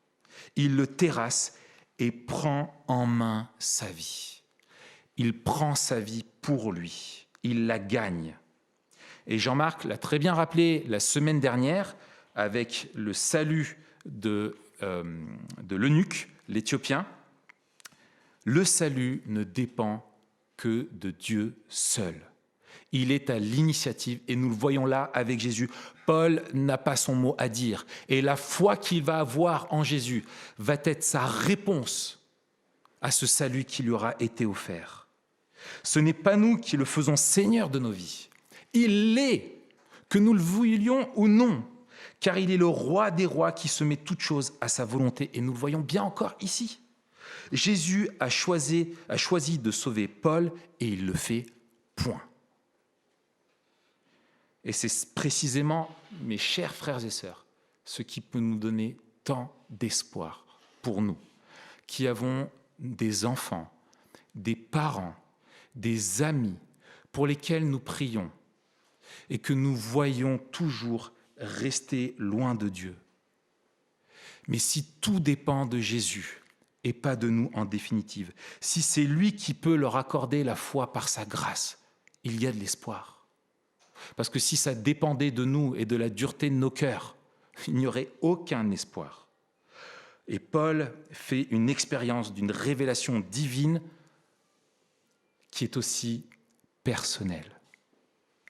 Il le terrasse et prend en main sa vie. Il prend sa vie pour lui, il la gagne. Et Jean-Marc l'a très bien rappelé la semaine dernière avec le salut de l'eunuque, l'Éthiopien. Le salut ne dépend que de Dieu seul. Il est à l'initiative et nous le voyons là avec Jésus. Paul n'a pas son mot à dire et la foi qu'il va avoir en Jésus va être sa réponse à ce salut qui lui aura été offert. Ce n'est pas nous qui le faisons Seigneur de nos vies. Il l'est, que nous le voulions ou non, car il est le roi des rois qui se met toutes choses à sa volonté et nous le voyons bien encore ici. Jésus a choisi de sauver Paul et il le fait, point. Et c'est précisément, mes chers frères et sœurs, ce qui peut nous donner tant d'espoir pour nous, qui avons des enfants, des parents, des amis pour lesquels nous prions et que nous voyons toujours rester loin de Dieu. Mais si tout dépend de Jésus et pas de nous en définitive, si c'est lui qui peut leur accorder la foi par sa grâce, il y a de l'espoir. Parce que si ça dépendait de nous et de la dureté de nos cœurs, il n'y aurait aucun espoir. Et Paul fait une expérience d'une révélation divine qui est aussi personnelle,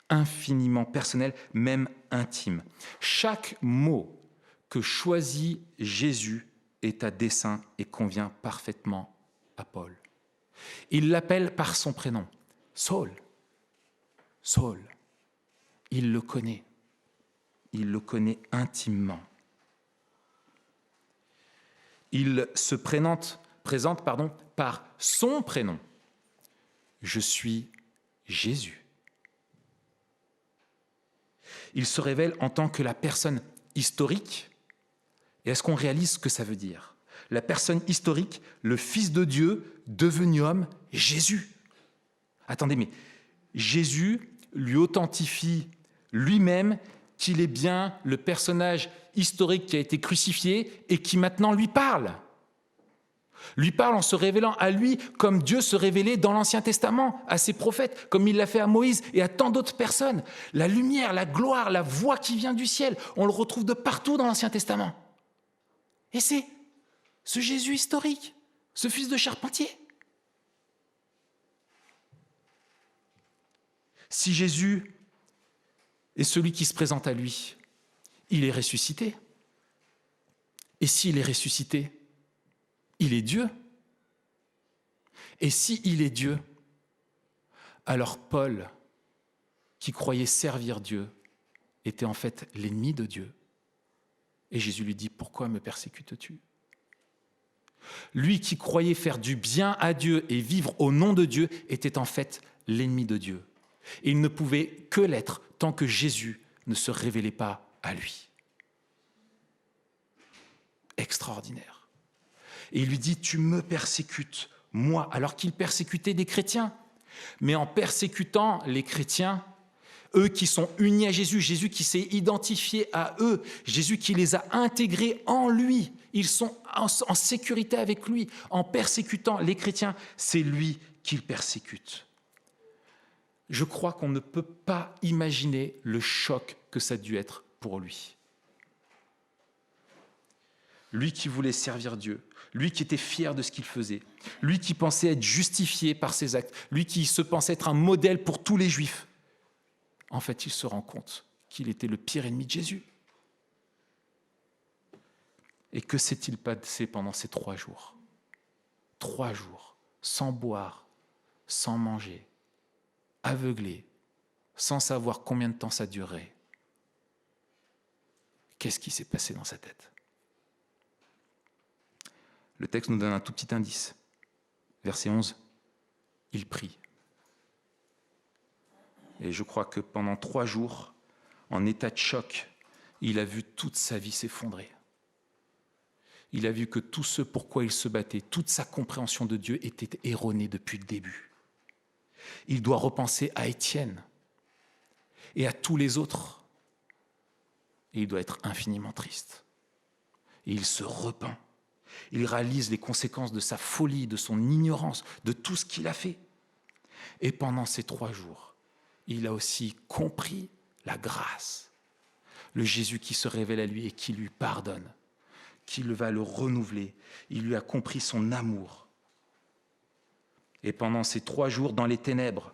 infiniment personnelle, même intime. Chaque mot que choisit Jésus est à dessein et convient parfaitement à Paul. Il l'appelle par son prénom, Saul. Saul. Il le connaît intimement. Il se présente par son prénom. Je suis Jésus. Il se révèle en tant que la personne historique. Et est-ce qu'on réalise ce que ça veut dire ? La personne historique, le Fils de Dieu, devenu homme, Jésus. Attendez, mais Jésus lui authentifie lui-même qu'il est bien le personnage historique qui a été crucifié et qui maintenant lui parle. Lui parle en se révélant à lui comme Dieu se révélait dans l'Ancien Testament, à ses prophètes, comme il l'a fait à Moïse et à tant d'autres personnes. La lumière, la gloire, la voix qui vient du ciel, on le retrouve de partout dans l'Ancien Testament. Et c'est ce Jésus historique, ce fils de charpentier. Si Jésus est celui qui se présente à lui, il est ressuscité. Et s'il est ressuscité, il est Dieu. Et s'il est Dieu, alors Paul, qui croyait servir Dieu, était en fait l'ennemi de Dieu. Et Jésus lui dit, pourquoi me persécutes-tu ? Lui qui croyait faire du bien à Dieu et vivre au nom de Dieu était en fait l'ennemi de Dieu. Et il ne pouvait que l'être tant que Jésus ne se révélait pas à lui. Extraordinaire. Et il lui dit, tu me persécutes, moi, alors qu'il persécutait des chrétiens. Mais en persécutant les chrétiens, eux qui sont unis à Jésus, Jésus qui s'est identifié à eux, Jésus qui les a intégrés en lui, ils sont en sécurité avec lui. En persécutant les chrétiens, c'est lui qu'ils persécutent. Je crois qu'on ne peut pas imaginer le choc que ça a dû être pour lui. Lui qui voulait servir Dieu, lui qui était fier de ce qu'il faisait, lui qui pensait être justifié par ses actes, lui qui se pensait être un modèle pour tous les Juifs. En fait, il se rend compte qu'il était le pire ennemi de Jésus. Et que s'est-il passé pendant ces 3 jours ? 3 jours, sans boire, sans manger, aveuglé, sans savoir combien de temps ça durerait. Qu'est-ce qui s'est passé dans sa tête ? Le texte nous donne un tout petit indice. Verset 11, il prie. Et je crois que pendant 3 jours, en état de choc, il a vu toute sa vie s'effondrer. Il a vu que tout ce pourquoi il se battait, toute sa compréhension de Dieu était erronée depuis le début. Il doit repenser à Étienne et à tous les autres. Et il doit être infiniment triste. Et il se repent. Il réalise les conséquences de sa folie, de son ignorance, de tout ce qu'il a fait. Et pendant ces 3 jours, il a aussi compris la grâce. Le Jésus qui se révèle à lui et qui lui pardonne, qui va le renouveler. Il lui a compris son amour. Et pendant ces 3 jours dans les ténèbres,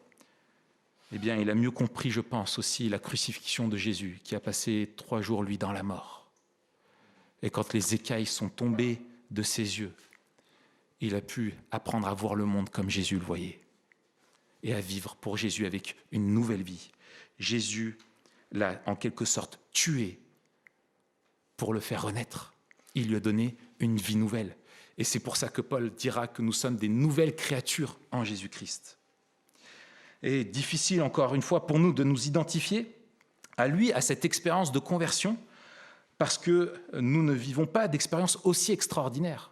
eh bien, il a mieux compris, je pense, aussi la crucifixion de Jésus, qui a passé 3 jours, lui, dans la mort. Et quand les écailles sont tombées de ses yeux, il a pu apprendre à voir le monde comme Jésus le voyait et à vivre pour Jésus avec une nouvelle vie. Jésus l'a en quelque sorte tué pour le faire renaître. Il lui a donné une vie nouvelle. Et c'est pour ça que Paul dira que nous sommes des nouvelles créatures en Jésus-Christ. Et difficile encore une fois pour nous de nous identifier à lui, à cette expérience de conversion, parce que nous ne vivons pas d'expériences aussi extraordinaires.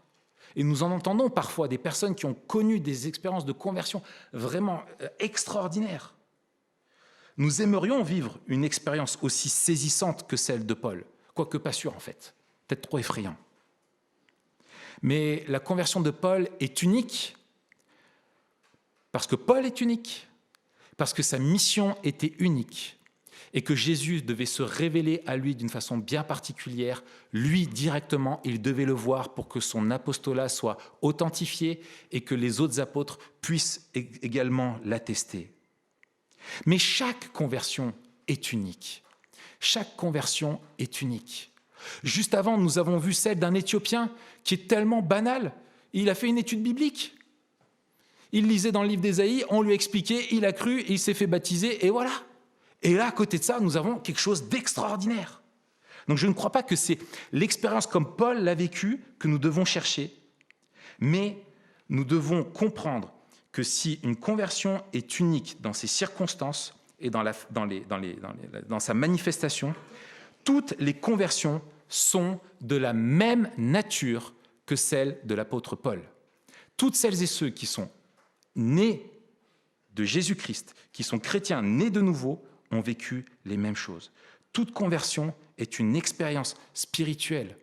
Et nous en entendons parfois des personnes qui ont connu des expériences de conversion vraiment extraordinaires. Nous aimerions vivre une expérience aussi saisissante que celle de Paul, quoique pas sûr en fait, peut-être trop effrayant. Mais la conversion de Paul est unique, parce que Paul est unique, parce que sa mission était unique, et que Jésus devait se révéler à lui d'une façon bien particulière, lui directement, il devait le voir pour que son apostolat soit authentifié et que les autres apôtres puissent également l'attester. Mais chaque conversion est unique. Chaque conversion est unique. Juste avant, nous avons vu celle d'un Éthiopien qui est tellement banale. Il a fait une étude biblique. Il lisait dans le livre d'Ésaïe, on lui a expliqué, il a cru, il s'est fait baptiser, et voilà. Et là, à côté de ça, nous avons quelque chose d'extraordinaire. Donc je ne crois pas que c'est l'expérience comme Paul l'a vécue que nous devons chercher, mais nous devons comprendre que si une conversion est unique dans ses circonstances et dans sa manifestation, toutes les conversions sont de la même nature que celle de l'apôtre Paul. Toutes celles et ceux qui sont nés de Jésus-Christ, qui sont chrétiens nés de nouveau, ont vécu les mêmes choses. Toute conversion est une expérience spirituelle,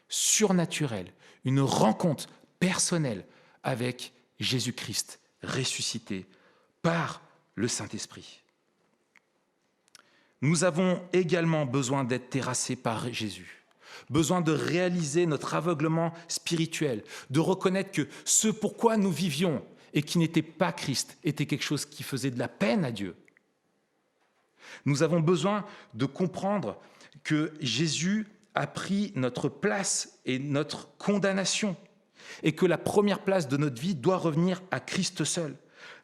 surnaturelle, une rencontre personnelle avec Jésus-Christ ressuscité par le Saint-Esprit. Nous avons également besoin d'être terrassés par Jésus, besoin de réaliser notre aveuglement spirituel, de reconnaître que ce pourquoi nous vivions et qui n'était pas Christ était quelque chose qui faisait de la peine à Dieu. Nous avons besoin de comprendre que Jésus a pris notre place et notre condamnation et que la première place de notre vie doit revenir à Christ seul.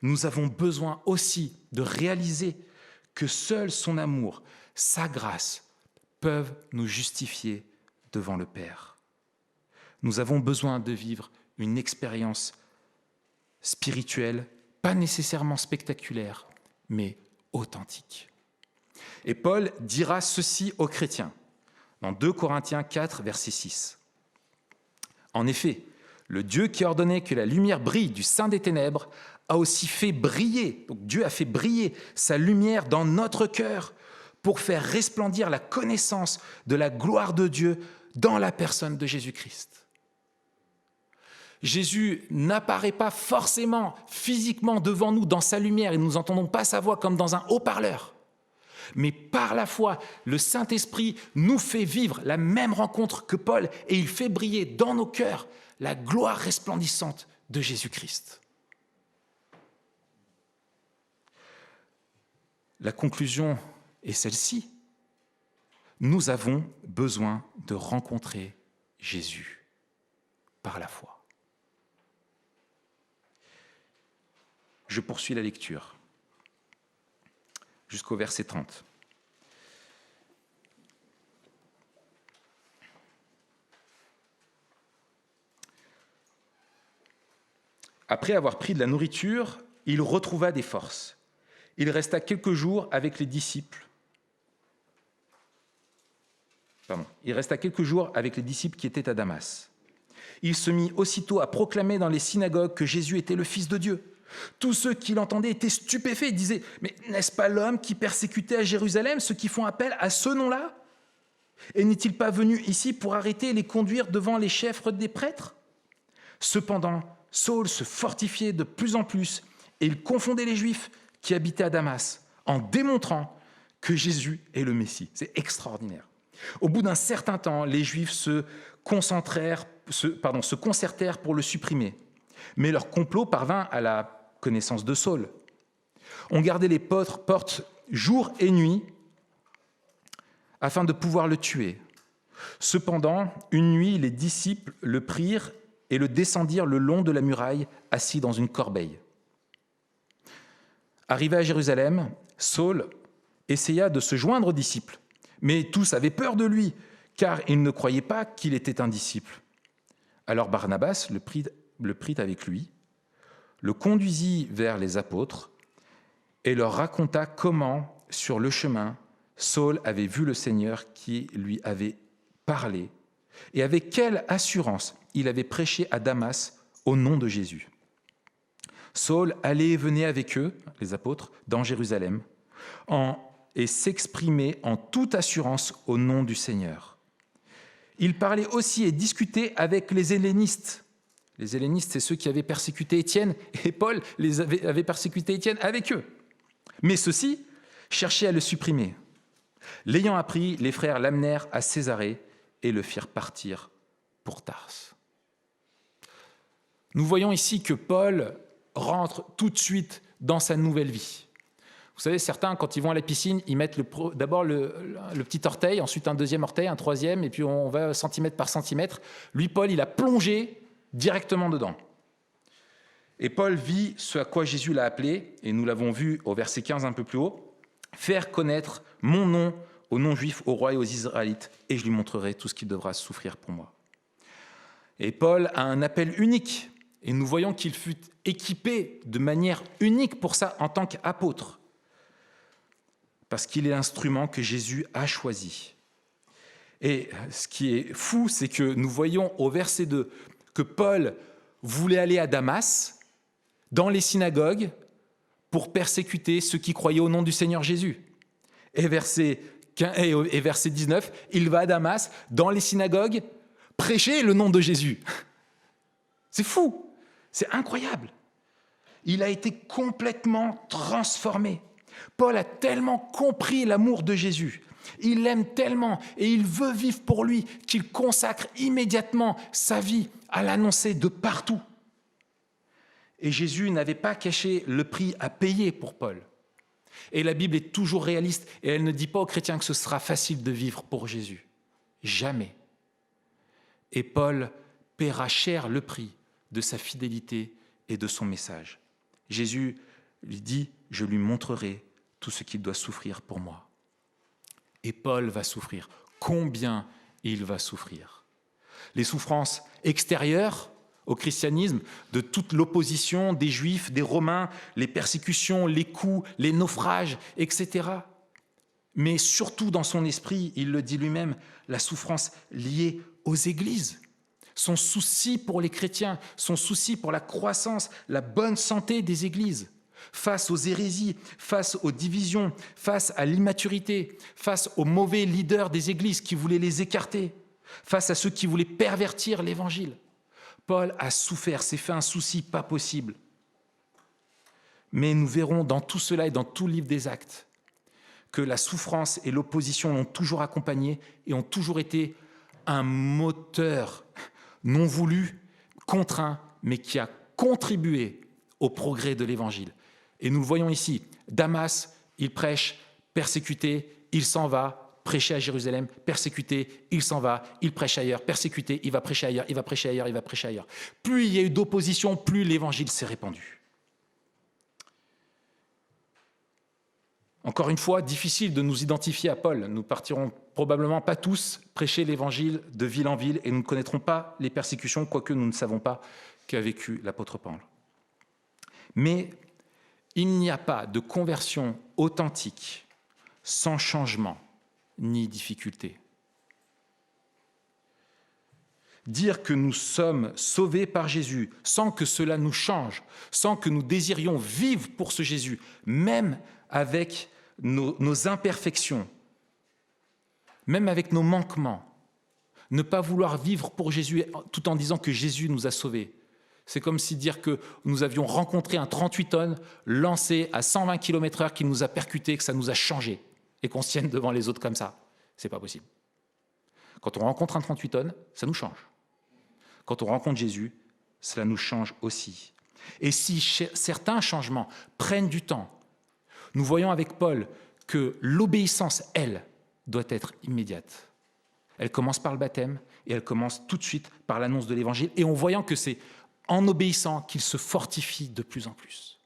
Nous avons besoin aussi de réaliser que seul son amour, sa grâce, peuvent nous justifier devant le Père. Nous avons besoin de vivre une expérience spirituelle, pas nécessairement spectaculaire, mais authentique. Et Paul dira ceci aux chrétiens, dans 2 Corinthiens 4, verset 6. En effet, le Dieu qui a ordonné que la lumière brille du sein des ténèbres a aussi fait briller, donc Dieu a fait briller sa lumière dans notre cœur pour faire resplendir la connaissance de la gloire de Dieu dans la personne de Jésus-Christ. Jésus n'apparaît pas forcément physiquement devant nous dans sa lumière et nous n'entendons pas sa voix comme dans un haut-parleur. Mais par la foi, le Saint-Esprit nous fait vivre la même rencontre que Paul et il fait briller dans nos cœurs la gloire resplendissante de Jésus-Christ. La conclusion est celle-ci. Nous avons besoin de rencontrer Jésus par la foi. Je poursuis la lecture jusqu'au verset 30. Après avoir pris de la nourriture, il retrouva des forces. Il resta quelques jours avec les disciples. Il resta quelques jours avec les disciples qui étaient à Damas. Il se mit aussitôt à proclamer dans les synagogues que Jésus était le Fils de Dieu. Tous ceux qui l'entendaient étaient stupéfaits. Ils disaient « Mais n'est-ce pas l'homme qui persécutait à Jérusalem ceux qui font appel à ce nom-là ? Et n'est-il pas venu ici pour arrêter et les conduire devant les chefs des prêtres ?» Cependant, Saul se fortifiait de plus en plus et il confondait les Juifs qui habitaient à Damas en démontrant que Jésus est le Messie. C'est extraordinaire. Au bout d'un certain temps, les Juifs se concertèrent pour le supprimer. Mais leur complot parvint à la connaissance de Saul. On gardait les portes jour et nuit afin de pouvoir le tuer. Cependant, une nuit, les disciples le prirent et le descendirent le long de la muraille, assis dans une corbeille. Arrivé à Jérusalem, Saul essaya de se joindre aux disciples, mais tous avaient peur de lui, car ils ne croyaient pas qu'il était un disciple. Alors Barnabas le prit avec lui, le conduisit vers les apôtres et leur raconta comment, sur le chemin, Saul avait vu le Seigneur qui lui avait parlé et avec quelle assurance il avait prêché à Damas au nom de Jésus. Saul allait et venait avec eux, les apôtres, dans Jérusalem, et s'exprimait en toute assurance au nom du Seigneur. Il parlait aussi et discutait avec les hellénistes. Les hellénistes, c'est ceux qui avaient persécuté Étienne, et Paul avait persécuté Étienne avec eux. Mais ceux-ci cherchaient à le supprimer. L'ayant appris, les frères l'amenèrent à Césarée et le firent partir pour Tarse. Nous voyons ici que Paul rentre tout de suite dans sa nouvelle vie. Vous savez, certains, quand ils vont à la piscine, ils mettent d'abord le petit orteil, ensuite un deuxième orteil, un troisième, et puis on va centimètre par centimètre. Lui, Paul, il a plongé directement dedans. Et Paul vit ce à quoi Jésus l'a appelé, et nous l'avons vu au verset 15 un peu plus haut, « Faire connaître mon nom aux non-juifs, aux rois et aux Israélites, et je lui montrerai tout ce qu'il devra souffrir pour moi. » Et Paul a un appel unique, et nous voyons qu'il fut équipé de manière unique pour ça en tant qu'apôtre, parce qu'il est l'instrument que Jésus a choisi. Et ce qui est fou, c'est que nous voyons au verset 2 que Paul voulait aller à Damas, dans les synagogues, pour persécuter ceux qui croyaient au nom du Seigneur Jésus. Et verset 19, il va à Damas, dans les synagogues, prêcher le nom de Jésus. C'est fou, c'est incroyable. Il a été complètement transformé. Paul a tellement compris l'amour de Jésus, il l'aime tellement et il veut vivre pour lui qu'il consacre immédiatement sa vie à l'annoncer de partout. Et Jésus n'avait pas caché le prix à payer pour Paul. Et la Bible est toujours réaliste et elle ne dit pas aux chrétiens que ce sera facile de vivre pour Jésus. Jamais. Et Paul paiera cher le prix de sa fidélité et de son message. Jésus lui dit « Je lui montrerai tout ce qu'il doit souffrir pour moi. » Et Paul va souffrir. Combien il va souffrir? Les souffrances extérieures au christianisme, de toute l'opposition des Juifs, des Romains, les persécutions, les coups, les naufrages, etc. Mais surtout dans son esprit, il le dit lui-même, la souffrance liée aux églises. Son souci pour les chrétiens, son souci pour la croissance, la bonne santé des églises, face aux hérésies, face aux divisions, face à l'immaturité, face aux mauvais leaders des églises qui voulaient les écarter, face à ceux qui voulaient pervertir l'évangile. Paul a souffert, s'est fait un souci pas possible. Mais nous verrons dans tout cela et dans tout le livre des Actes que la souffrance et l'opposition l'ont toujours accompagné et ont toujours été un moteur non voulu, contraint, mais qui a contribué au progrès de l'Évangile. Et nous le voyons ici, Damas, il prêche, persécuté, il s'en va, prêcher à Jérusalem, persécuté, il s'en va, il prêche ailleurs, persécuté, il va prêcher ailleurs, il va prêcher ailleurs, il va prêcher ailleurs. Plus il y a eu d'opposition, plus l'Évangile s'est répandu. Encore une fois, difficile de nous identifier à Paul. Nous partirons probablement pas tous prêcher l'Évangile de ville en ville et nous ne connaîtrons pas les persécutions, quoique nous ne savons pas qu'a vécu l'apôtre Paul. Mais il n'y a pas de conversion authentique sans changement ni difficulté. Dire que nous sommes sauvés par Jésus sans que cela nous change, sans que nous désirions vivre pour ce Jésus, même avec nos imperfections, même avec nos manquements, ne pas vouloir vivre pour Jésus tout en disant que Jésus nous a sauvés. C'est comme si dire que nous avions rencontré un 38 tonnes lancé à 120 km/h qui nous a percuté, que ça nous a changé et qu'on se tienne devant les autres comme ça. C'est pas possible. Quand on rencontre un 38 tonnes, ça nous change. Quand on rencontre Jésus, cela nous change aussi. Et si certains changements prennent du temps, nous voyons avec Paul que l'obéissance, elle, doit être immédiate. Elle commence par le baptême et elle commence tout de suite par l'annonce de l'Évangile. Et en voyant que c'est en obéissant qu'il se fortifie de plus en plus.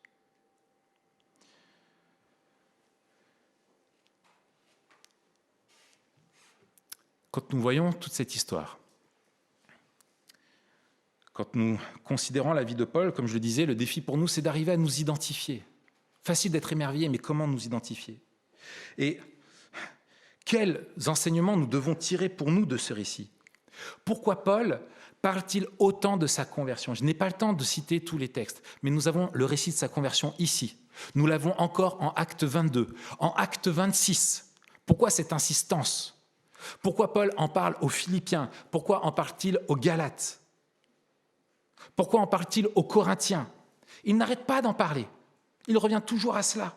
Quand nous voyons toute cette histoire, quand nous considérons la vie de Paul, comme je le disais, le défi pour nous, c'est d'arriver à nous identifier. Facile d'être émerveillé, mais comment nous identifier? Et quels enseignements nous devons tirer pour nous de ce récit? Pourquoi Paul parle-t-il autant de sa conversion? Je n'ai pas le temps de citer tous les textes, mais nous avons le récit de sa conversion ici. Nous l'avons encore en Acte 22, en Acte 26. Pourquoi cette insistance? Pourquoi Paul en parle aux Philippiens? Pourquoi en parle-t-il aux Galates? Pourquoi en parle-t-il aux Corinthiens? Il n'arrête pas d'en parler. Il revient toujours à cela.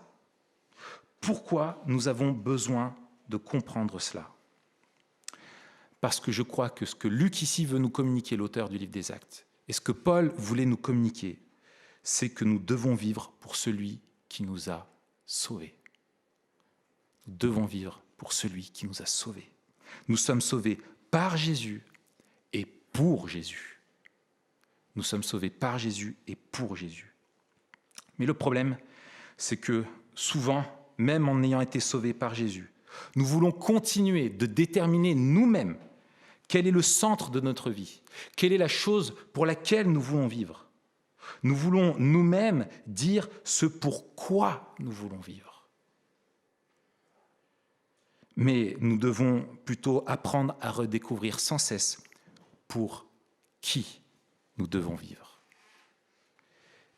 Pourquoi nous avons besoin de comprendre cela. Parce que je crois que ce que Luc ici veut nous communiquer, l'auteur du livre des Actes, et ce que Paul voulait nous communiquer, c'est que nous devons vivre pour celui qui nous a sauvés. Nous devons vivre pour celui qui nous a sauvés. Nous sommes sauvés par Jésus et pour Jésus. Nous sommes sauvés par Jésus et pour Jésus. Mais le problème, c'est que souvent, même en ayant été sauvés par Jésus, nous voulons continuer de déterminer nous-mêmes quel est le centre de notre vie, quelle est la chose pour laquelle nous voulons vivre. Nous voulons nous-mêmes dire ce pourquoi nous voulons vivre. Mais nous devons plutôt apprendre à redécouvrir sans cesse pour qui nous devons vivre.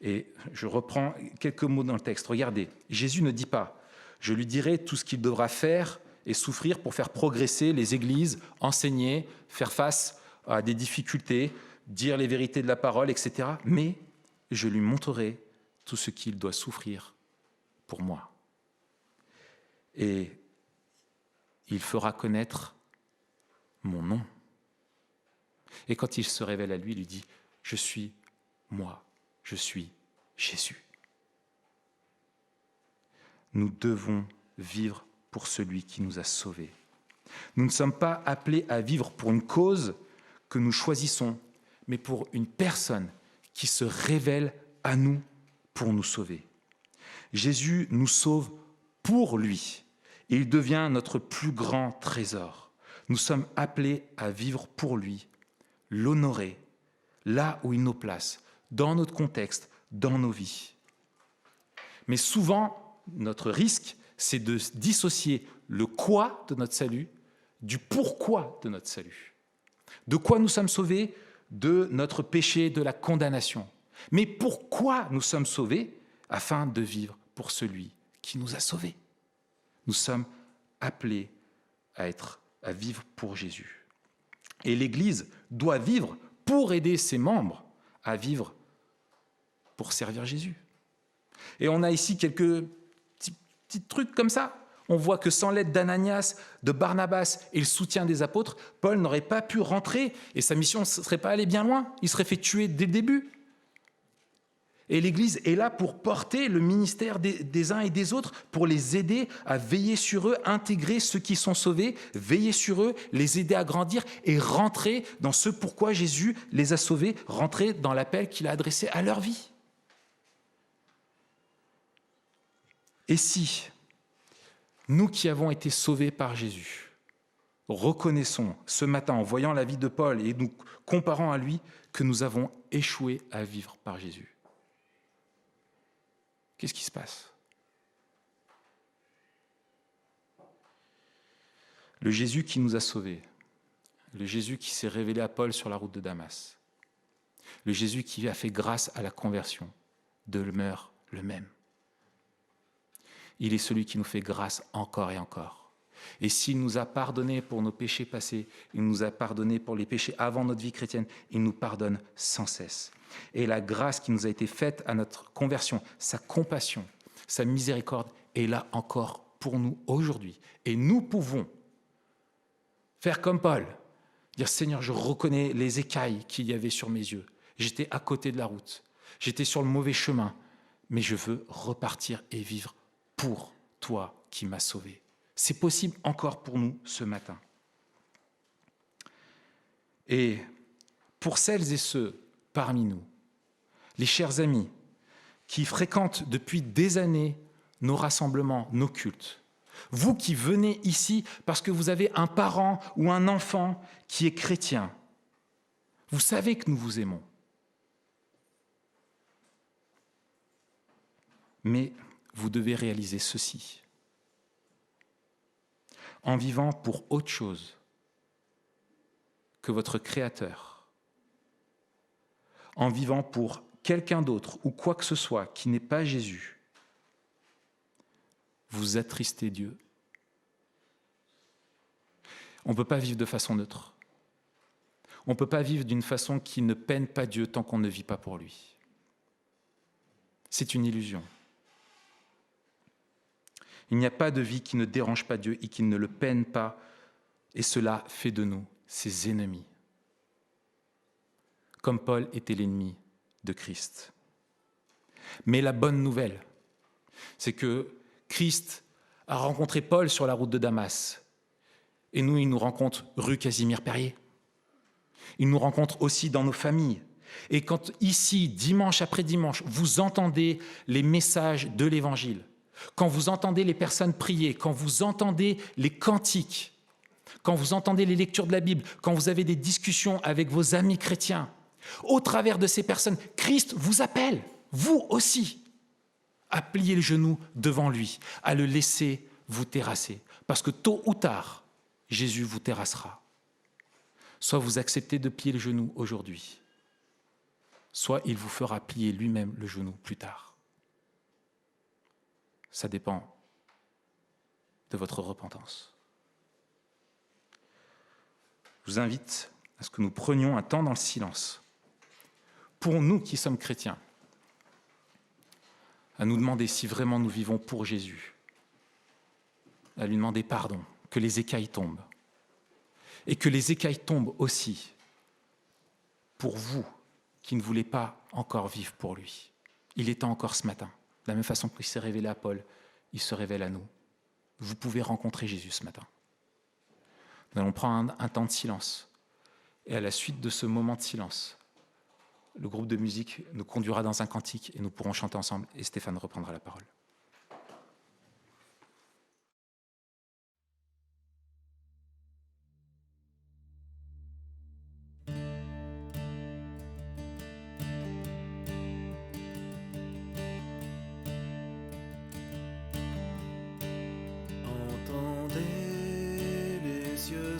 Et je reprends quelques mots dans le texte. Regardez, Jésus ne dit pas « Je lui dirai tout ce qu'il devra faire et souffrir pour faire progresser les églises, enseigner, faire face à des difficultés, dire les vérités de la parole, etc. Mais je lui montrerai tout ce qu'il doit souffrir pour moi. Et il fera connaître mon nom. Et quand il se révèle à lui, il lui dit « Je suis moi, je suis Jésus ». Nous devons vivre pour celui qui nous a sauvés. Nous ne sommes pas appelés à vivre pour une cause que nous choisissons, mais pour une personne qui se révèle à nous pour nous sauver. Jésus nous sauve pour lui et il devient notre plus grand trésor. Nous sommes appelés à vivre pour lui, l'honorer, là où il nous place, dans notre contexte, dans nos vies. Mais souvent, notre risque, c'est de dissocier le quoi de notre salut du pourquoi de notre salut. De quoi nous sommes sauvés? De notre péché, de la condamnation. Mais pourquoi nous sommes sauvés? Afin de vivre pour celui qui nous a sauvés. Nous sommes appelés à vivre pour Jésus. Et l'Église doit vivre pour aider ses membres à vivre pour servir Jésus. Et on a ici quelques petits trucs comme ça. On voit que sans l'aide d'Ananias, de Barnabas et le soutien des apôtres, Paul n'aurait pas pu rentrer et sa mission ne serait pas allée bien loin. Il serait fait tuer dès le début. Et l'Église est là pour porter le ministère des uns et des autres, pour les aider à veiller sur eux, intégrer ceux qui sont sauvés, veiller sur eux, les aider à grandir et rentrer dans ce pourquoi Jésus les a sauvés, rentrer dans l'appel qu'il a adressé à leur vie. Et si nous qui avons été sauvés par Jésus, reconnaissons ce matin en voyant la vie de Paul et nous comparant à lui que nous avons échoué à vivre par Jésus? Qu'est-ce qui se passe? Le Jésus qui nous a sauvés, le Jésus qui s'est révélé à Paul sur la route de Damas, le Jésus qui a fait grâce à la conversion, demeure le même. Il est celui qui nous fait grâce encore et encore. Et s'il nous a pardonné pour nos péchés passés, il nous a pardonné pour les péchés avant notre vie chrétienne, il nous pardonne sans cesse. Et la grâce qui nous a été faite à notre conversion, sa compassion, sa miséricorde est là encore pour nous aujourd'hui. Et nous pouvons faire comme Paul, dire « Seigneur, je reconnais les écailles qu'il y avait sur mes yeux. J'étais à côté de la route, j'étais sur le mauvais chemin, mais je veux repartir et vivre pour toi qui m'as sauvé. » C'est possible encore pour nous ce matin. Et pour celles et ceux parmi nous, les chers amis, qui fréquentent depuis des années nos rassemblements, nos cultes, vous qui venez ici parce que vous avez un parent ou un enfant qui est chrétien, vous savez que nous vous aimons. Mais vous devez réaliser ceci. En vivant pour autre chose que votre Créateur, en vivant pour quelqu'un d'autre ou quoi que ce soit qui n'est pas Jésus, vous attristez Dieu. On ne peut pas vivre de façon neutre. On ne peut pas vivre d'une façon qui ne peine pas Dieu tant qu'on ne vit pas pour lui. C'est une illusion. Il n'y a pas de vie qui ne dérange pas Dieu et qui ne le peine pas. Et cela fait de nous ses ennemis. Comme Paul était l'ennemi de Christ. Mais la bonne nouvelle, c'est que Christ a rencontré Paul sur la route de Damas. Et nous, il nous rencontre rue Casimir-Perrier. Il nous rencontre aussi dans nos familles. Et quand ici, dimanche après dimanche, vous entendez les messages de l'Évangile, quand vous entendez les personnes prier, quand vous entendez les cantiques, quand vous entendez les lectures de la Bible, quand vous avez des discussions avec vos amis chrétiens, au travers de ces personnes, Christ vous appelle, vous aussi, à plier le genou devant lui, à le laisser vous terrasser. Parce que tôt ou tard, Jésus vous terrassera. Soit vous acceptez de plier le genou aujourd'hui, soit il vous fera plier lui-même le genou plus tard. Ça dépend de votre repentance. Je vous invite à ce que nous prenions un temps dans le silence, pour nous qui sommes chrétiens, à nous demander si vraiment nous vivons pour Jésus, à lui demander pardon, que les écailles tombent, et que les écailles tombent aussi pour vous qui ne voulez pas encore vivre pour lui. Il est temps encore ce matin. De la même façon qu'il s'est révélé à Paul, il se révèle à nous. Vous pouvez rencontrer Jésus ce matin. Nous allons prendre un temps de silence. Et à la suite de ce moment de silence, le groupe de musique nous conduira dans un cantique et nous pourrons chanter ensemble et Stéphane reprendra la parole.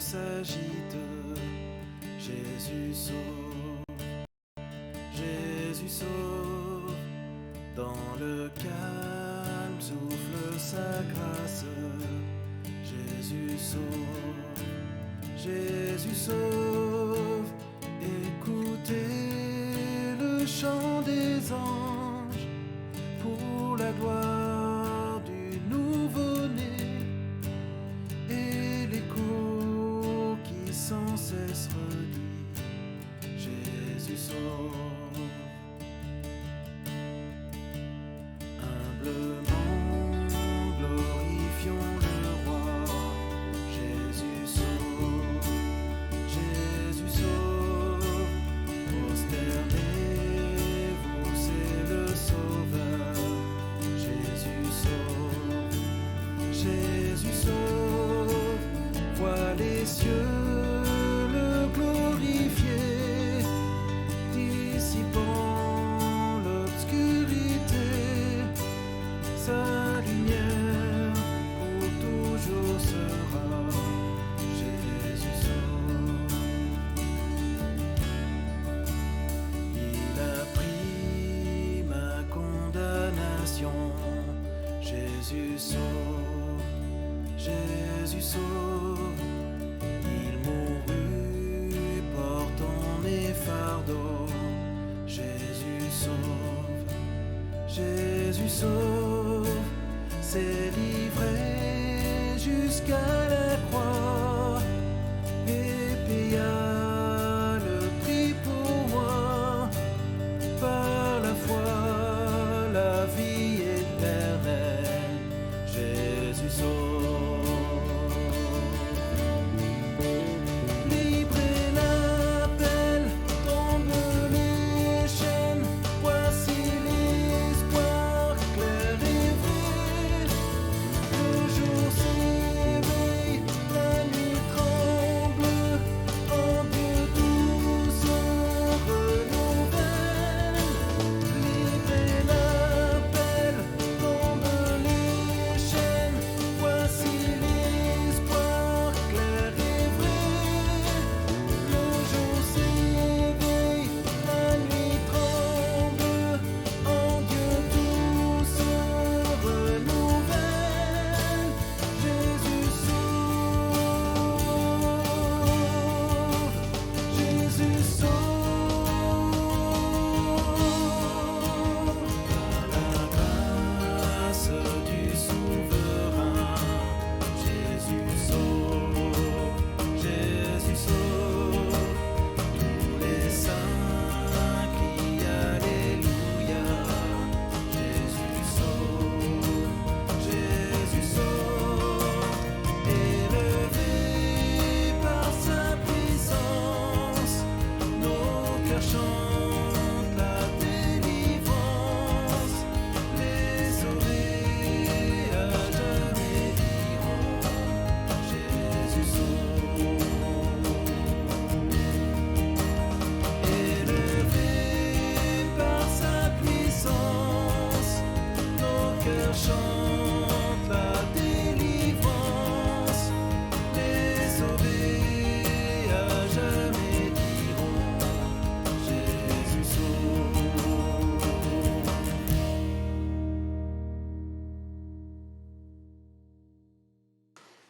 S'agite, Jésus sauve, dans le calme souffle sa grâce, Jésus sauve, écoutez le chant des anges, pour la gloire du nouveau-né, et l'écho sans cesse redit, Jésus sauve. Humblement glorifions le roi, Jésus sauve, prosternez-vous, c'est le Sauveur, Jésus sauve, vois les cieux Jésus sauve, il mourut portant mes fardeaux, Jésus sauve, s'est livré jusqu'à la croix et paya le prix pour moi, par la foi, la vie éternelle, Jésus sauve.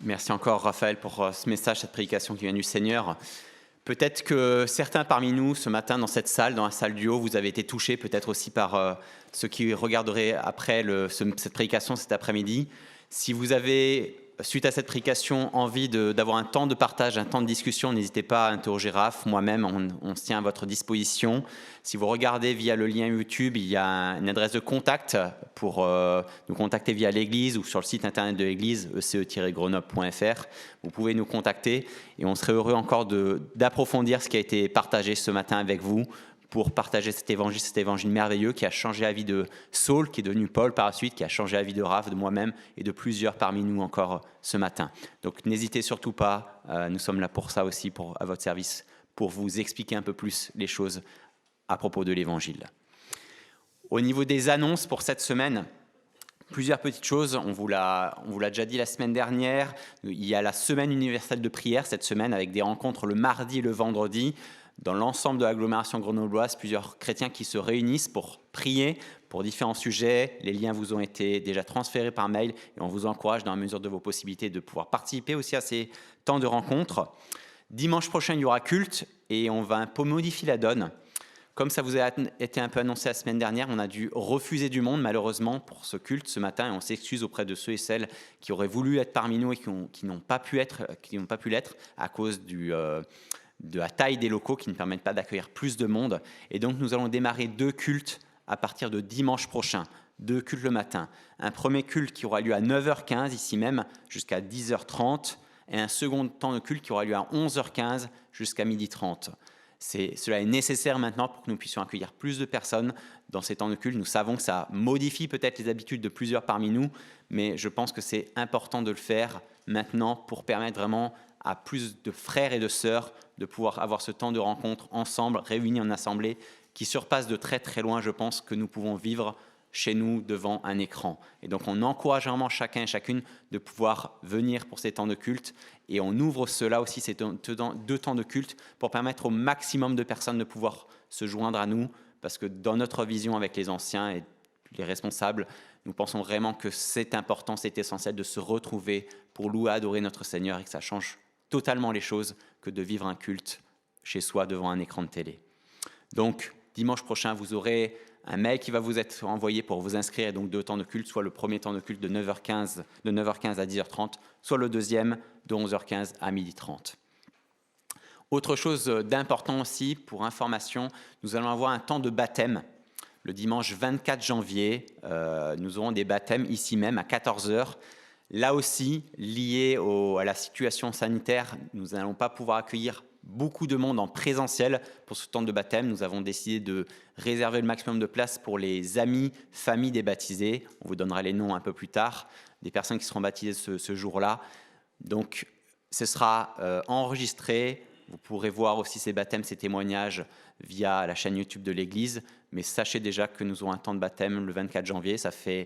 Merci encore, Raphaël, pour ce message, cette prédication qui vient du Seigneur. Peut-être que certains parmi nous, ce matin, dans cette salle, dans la salle du haut, vous avez été touchés, peut-être aussi par ceux qui regarderaient après cette prédication cet après-midi. Si vous avez, suite à cette prédication, envie d'avoir un temps de partage, un temps de discussion, n'hésitez pas à interroger Raph, moi-même, on se tient à votre disposition. Si vous regardez via le lien YouTube, il y a une adresse de contact pour nous contacter via l'église ou sur le site internet de l'église, ece-grenoble.fr. Vous pouvez nous contacter et on serait heureux encore d'approfondir ce qui a été partagé ce matin avec vous pour partager cet évangile merveilleux qui a changé la vie de Saul, qui est devenu Paul par la suite, qui a changé la vie de Raph, de moi-même et de plusieurs parmi nous encore ce matin. Donc n'hésitez surtout pas, nous sommes là pour ça aussi, à votre service, pour vous expliquer un peu plus les choses à propos de l'évangile. Au niveau des annonces pour cette semaine, plusieurs petites choses, on vous l'a déjà dit la semaine dernière, il y a la semaine universelle de prière cette semaine avec des rencontres le mardi et le vendredi. Dans l'ensemble de l'agglomération grenobloise, plusieurs chrétiens qui se réunissent pour prier pour différents sujets. Les liens vous ont été déjà transférés par mail et on vous encourage dans la mesure de vos possibilités de pouvoir participer aussi à ces temps de rencontres. Dimanche prochain, il y aura culte et on va un peu modifier la donne. Comme ça vous a été un peu annoncé la semaine dernière, on a dû refuser du monde malheureusement pour ce culte ce matin et on s'excuse auprès de ceux et celles qui auraient voulu être parmi nous et qui n'ont pas pu l'être à cause de la taille des locaux qui ne permettent pas d'accueillir plus de monde. Et donc, nous allons démarrer 2 cultes à partir de dimanche prochain, 2 cultes le matin. Un premier culte qui aura lieu à 9h15, ici même, jusqu'à 10h30, et un second temps de culte qui aura lieu à 11h15 jusqu'à 12h30. Cela est nécessaire maintenant pour que nous puissions accueillir plus de personnes dans ces temps de culte. Nous savons que ça modifie peut-être les habitudes de plusieurs parmi nous, mais je pense que c'est important de le faire maintenant pour permettre vraiment à plus de frères et de sœurs de pouvoir avoir ce temps de rencontre ensemble, réunis en assemblée, qui surpasse de très très loin, je pense, que nous pouvons vivre chez nous devant un écran. Et donc on encourage vraiment chacun et chacune de pouvoir venir pour ces temps de culte et on ouvre cela aussi, ces 2 temps de culte, pour permettre au maximum de personnes de pouvoir se joindre à nous, parce que dans notre vision avec les anciens et les responsables, nous pensons vraiment que c'est important, c'est essentiel de se retrouver pour louer, adorer notre Seigneur et que ça change totalement les choses que de vivre un culte chez soi devant un écran de télé. Donc, dimanche prochain, vous aurez un mail qui va vous être envoyé pour vous inscrire, donc 2 temps de culte, soit le premier temps de culte de 9h15 à 10h30, soit le deuxième de 11h15 à 12h30. Autre chose d'important aussi, pour information, nous allons avoir un temps de baptême. Le dimanche 24 janvier, nous aurons des baptêmes ici même à 14h. Là aussi, lié à la situation sanitaire, nous n'allons pas pouvoir accueillir beaucoup de monde en présentiel pour ce temps de baptême. Nous avons décidé de réserver le maximum de place pour les amis, familles des baptisés. On vous donnera les noms un peu plus tard, des personnes qui seront baptisées ce jour-là. Donc, ce sera enregistré. Vous pourrez voir aussi ces baptêmes, ces témoignages via la chaîne YouTube de l'Église. Mais sachez déjà que nous aurons un temps de baptême le 24 janvier. Ça fait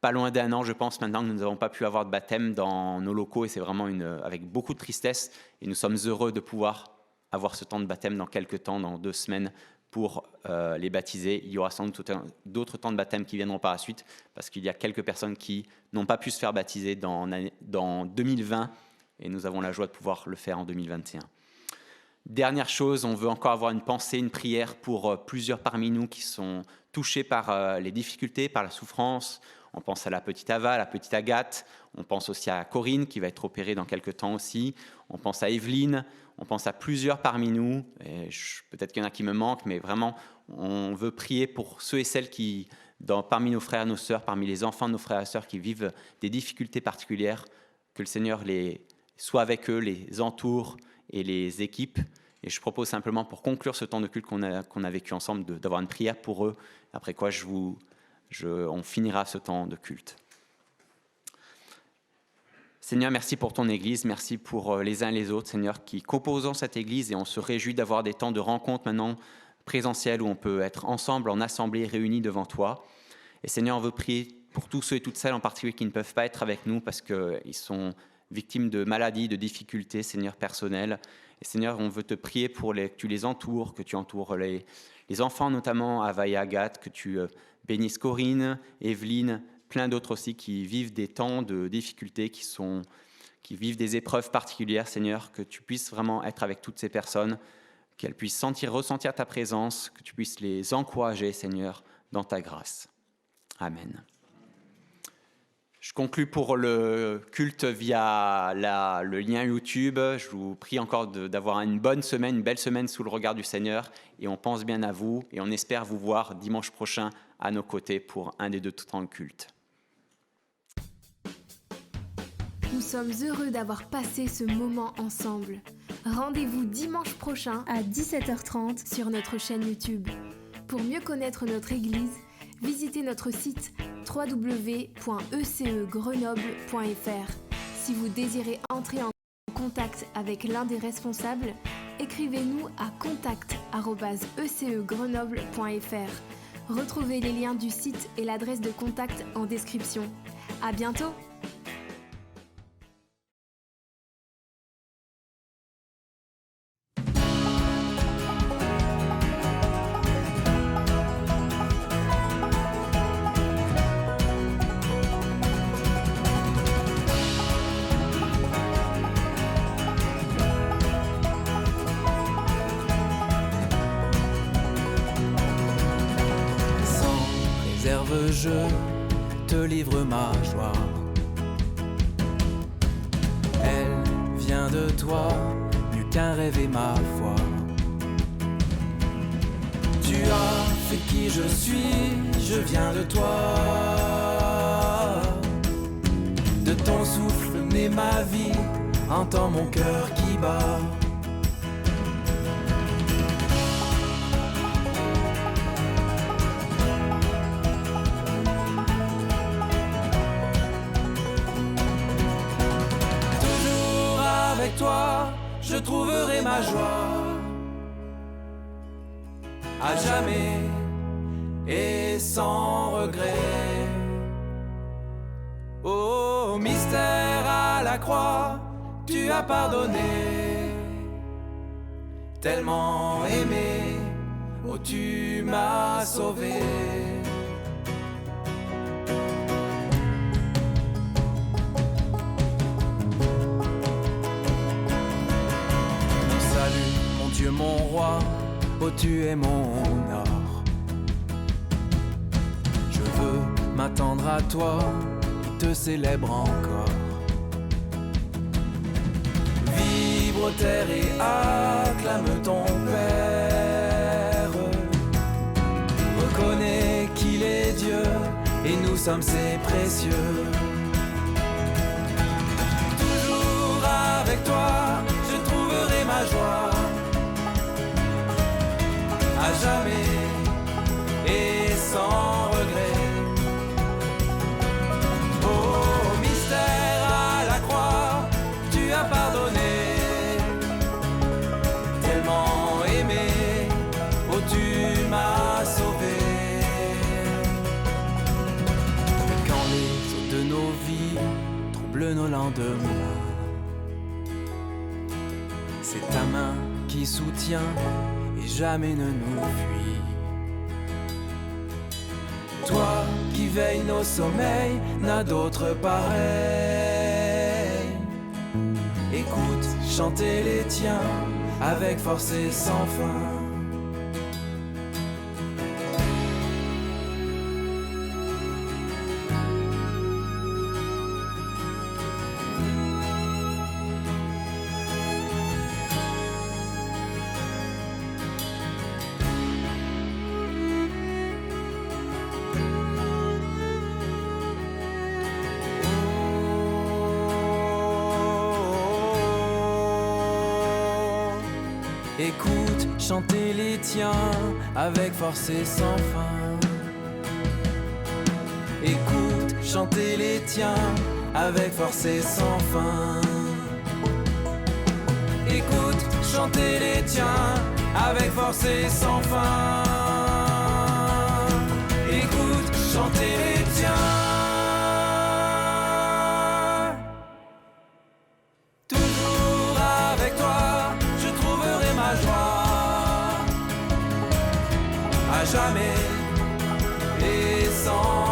pas loin d'1 an, je pense, maintenant que nous n'avons pas pu avoir de baptême dans nos locaux et c'est vraiment avec beaucoup de tristesse et nous sommes heureux de pouvoir avoir ce temps de baptême dans quelques temps, dans 2 semaines pour les baptiser. Il y aura sans doute d'autres temps de baptême qui viendront par la suite parce qu'il y a quelques personnes qui n'ont pas pu se faire baptiser dans 2020 et nous avons la joie de pouvoir le faire en 2021. Dernière chose, on veut encore avoir une pensée, une prière pour plusieurs parmi nous qui sont touchés par les difficultés, par la souffrance. On pense à la petite Ava, à la petite Agathe. On pense aussi à Corinne qui va être opérée dans quelques temps aussi. On pense à Evelyne. On pense à plusieurs parmi nous. Peut-être qu'il y en a qui me manquent, mais vraiment, on veut prier pour ceux et celles qui, parmi nos frères et nos sœurs, parmi les enfants de nos frères et sœurs qui vivent des difficultés particulières, que le Seigneur soit avec eux, les entoure et les équipe. Et je propose simplement, pour conclure ce temps de culte qu'on a vécu ensemble, d'avoir une prière pour eux, après quoi on finira ce temps de culte. Seigneur, merci pour ton Église, merci pour les uns et les autres, Seigneur, qui composons cette Église et on se réjouit d'avoir des temps de rencontre maintenant présentiels où on peut être ensemble, en assemblée, réunis devant toi. Et Seigneur, on veut prier pour tous ceux et toutes celles en particulier qui ne peuvent pas être avec nous parce qu'ils sont victimes de maladies, de difficultés, Seigneur, personnelles. Et Seigneur, on veut te prier pour que tu les entoures, que tu entoures les enfants notamment, Ava et Agathe, que tu bénisses Corinne, Evelyne, plein d'autres aussi qui vivent des temps de difficultés, qui sont qui vivent des épreuves particulières, Seigneur, que tu puisses vraiment être avec toutes ces personnes, qu'elles puissent ressentir ta présence, que tu puisses les encourager, Seigneur, dans ta grâce. Amen. Je conclus pour le culte via le lien YouTube. Je vous prie encore d'avoir une bonne semaine, une belle semaine sous le regard du Seigneur. Et on pense bien à vous et on espère vous voir dimanche prochain à nos côtés pour un des 2 temps de culte. Nous sommes heureux d'avoir passé ce moment ensemble. Rendez-vous dimanche prochain à 17h30 sur notre chaîne YouTube. Pour mieux connaître notre Église, visitez notre site www.ecegrenoble.fr. Si vous désirez entrer en contact avec l'un des responsables, écrivez-nous à contact@ecegrenoble.fr. Retrouvez les liens du site et l'adresse de contact en description. À bientôt! Je te livre ma joie. Elle vient de toi, mieux qu'un rêve et ma foi. Tu as fait qui je suis, je viens de toi. De ton souffle naît ma vie, entends mon cœur qui bat. Toi, je trouverai ma joie à jamais et sans regret. Oh, mystère à la croix, tu as pardonné, tellement aimé, oh tu m'as sauvé. Dieu mon roi, oh tu es mon or. Je veux m'attendre à toi, te célèbre encore. Vibre terre et acclame ton Père. Reconnais qu'il est Dieu et nous sommes ses précieux. Toujours avec toi, je trouverai ma joie. À jamais et sans regret. Oh, mystère à la croix, tu as pardonné, tellement aimé, oh tu m'as sauvé. Quand les eaux de nos vies troublent nos lendemains, c'est ta main qui soutient et jamais ne nous fuit. Toi qui veilles nos sommeils, n'a d'autre pareil. Écoute chanter les tiens avec force et sans fin. Écoute chanter les tiens avec force et sans fin. Écoute chanter les tiens avec force et sans fin. Écoute chanter les tiens avec force et sans fin. Écoute chanter les tiens. Toujours avec toi, je trouverai ma joie. À jamais et sans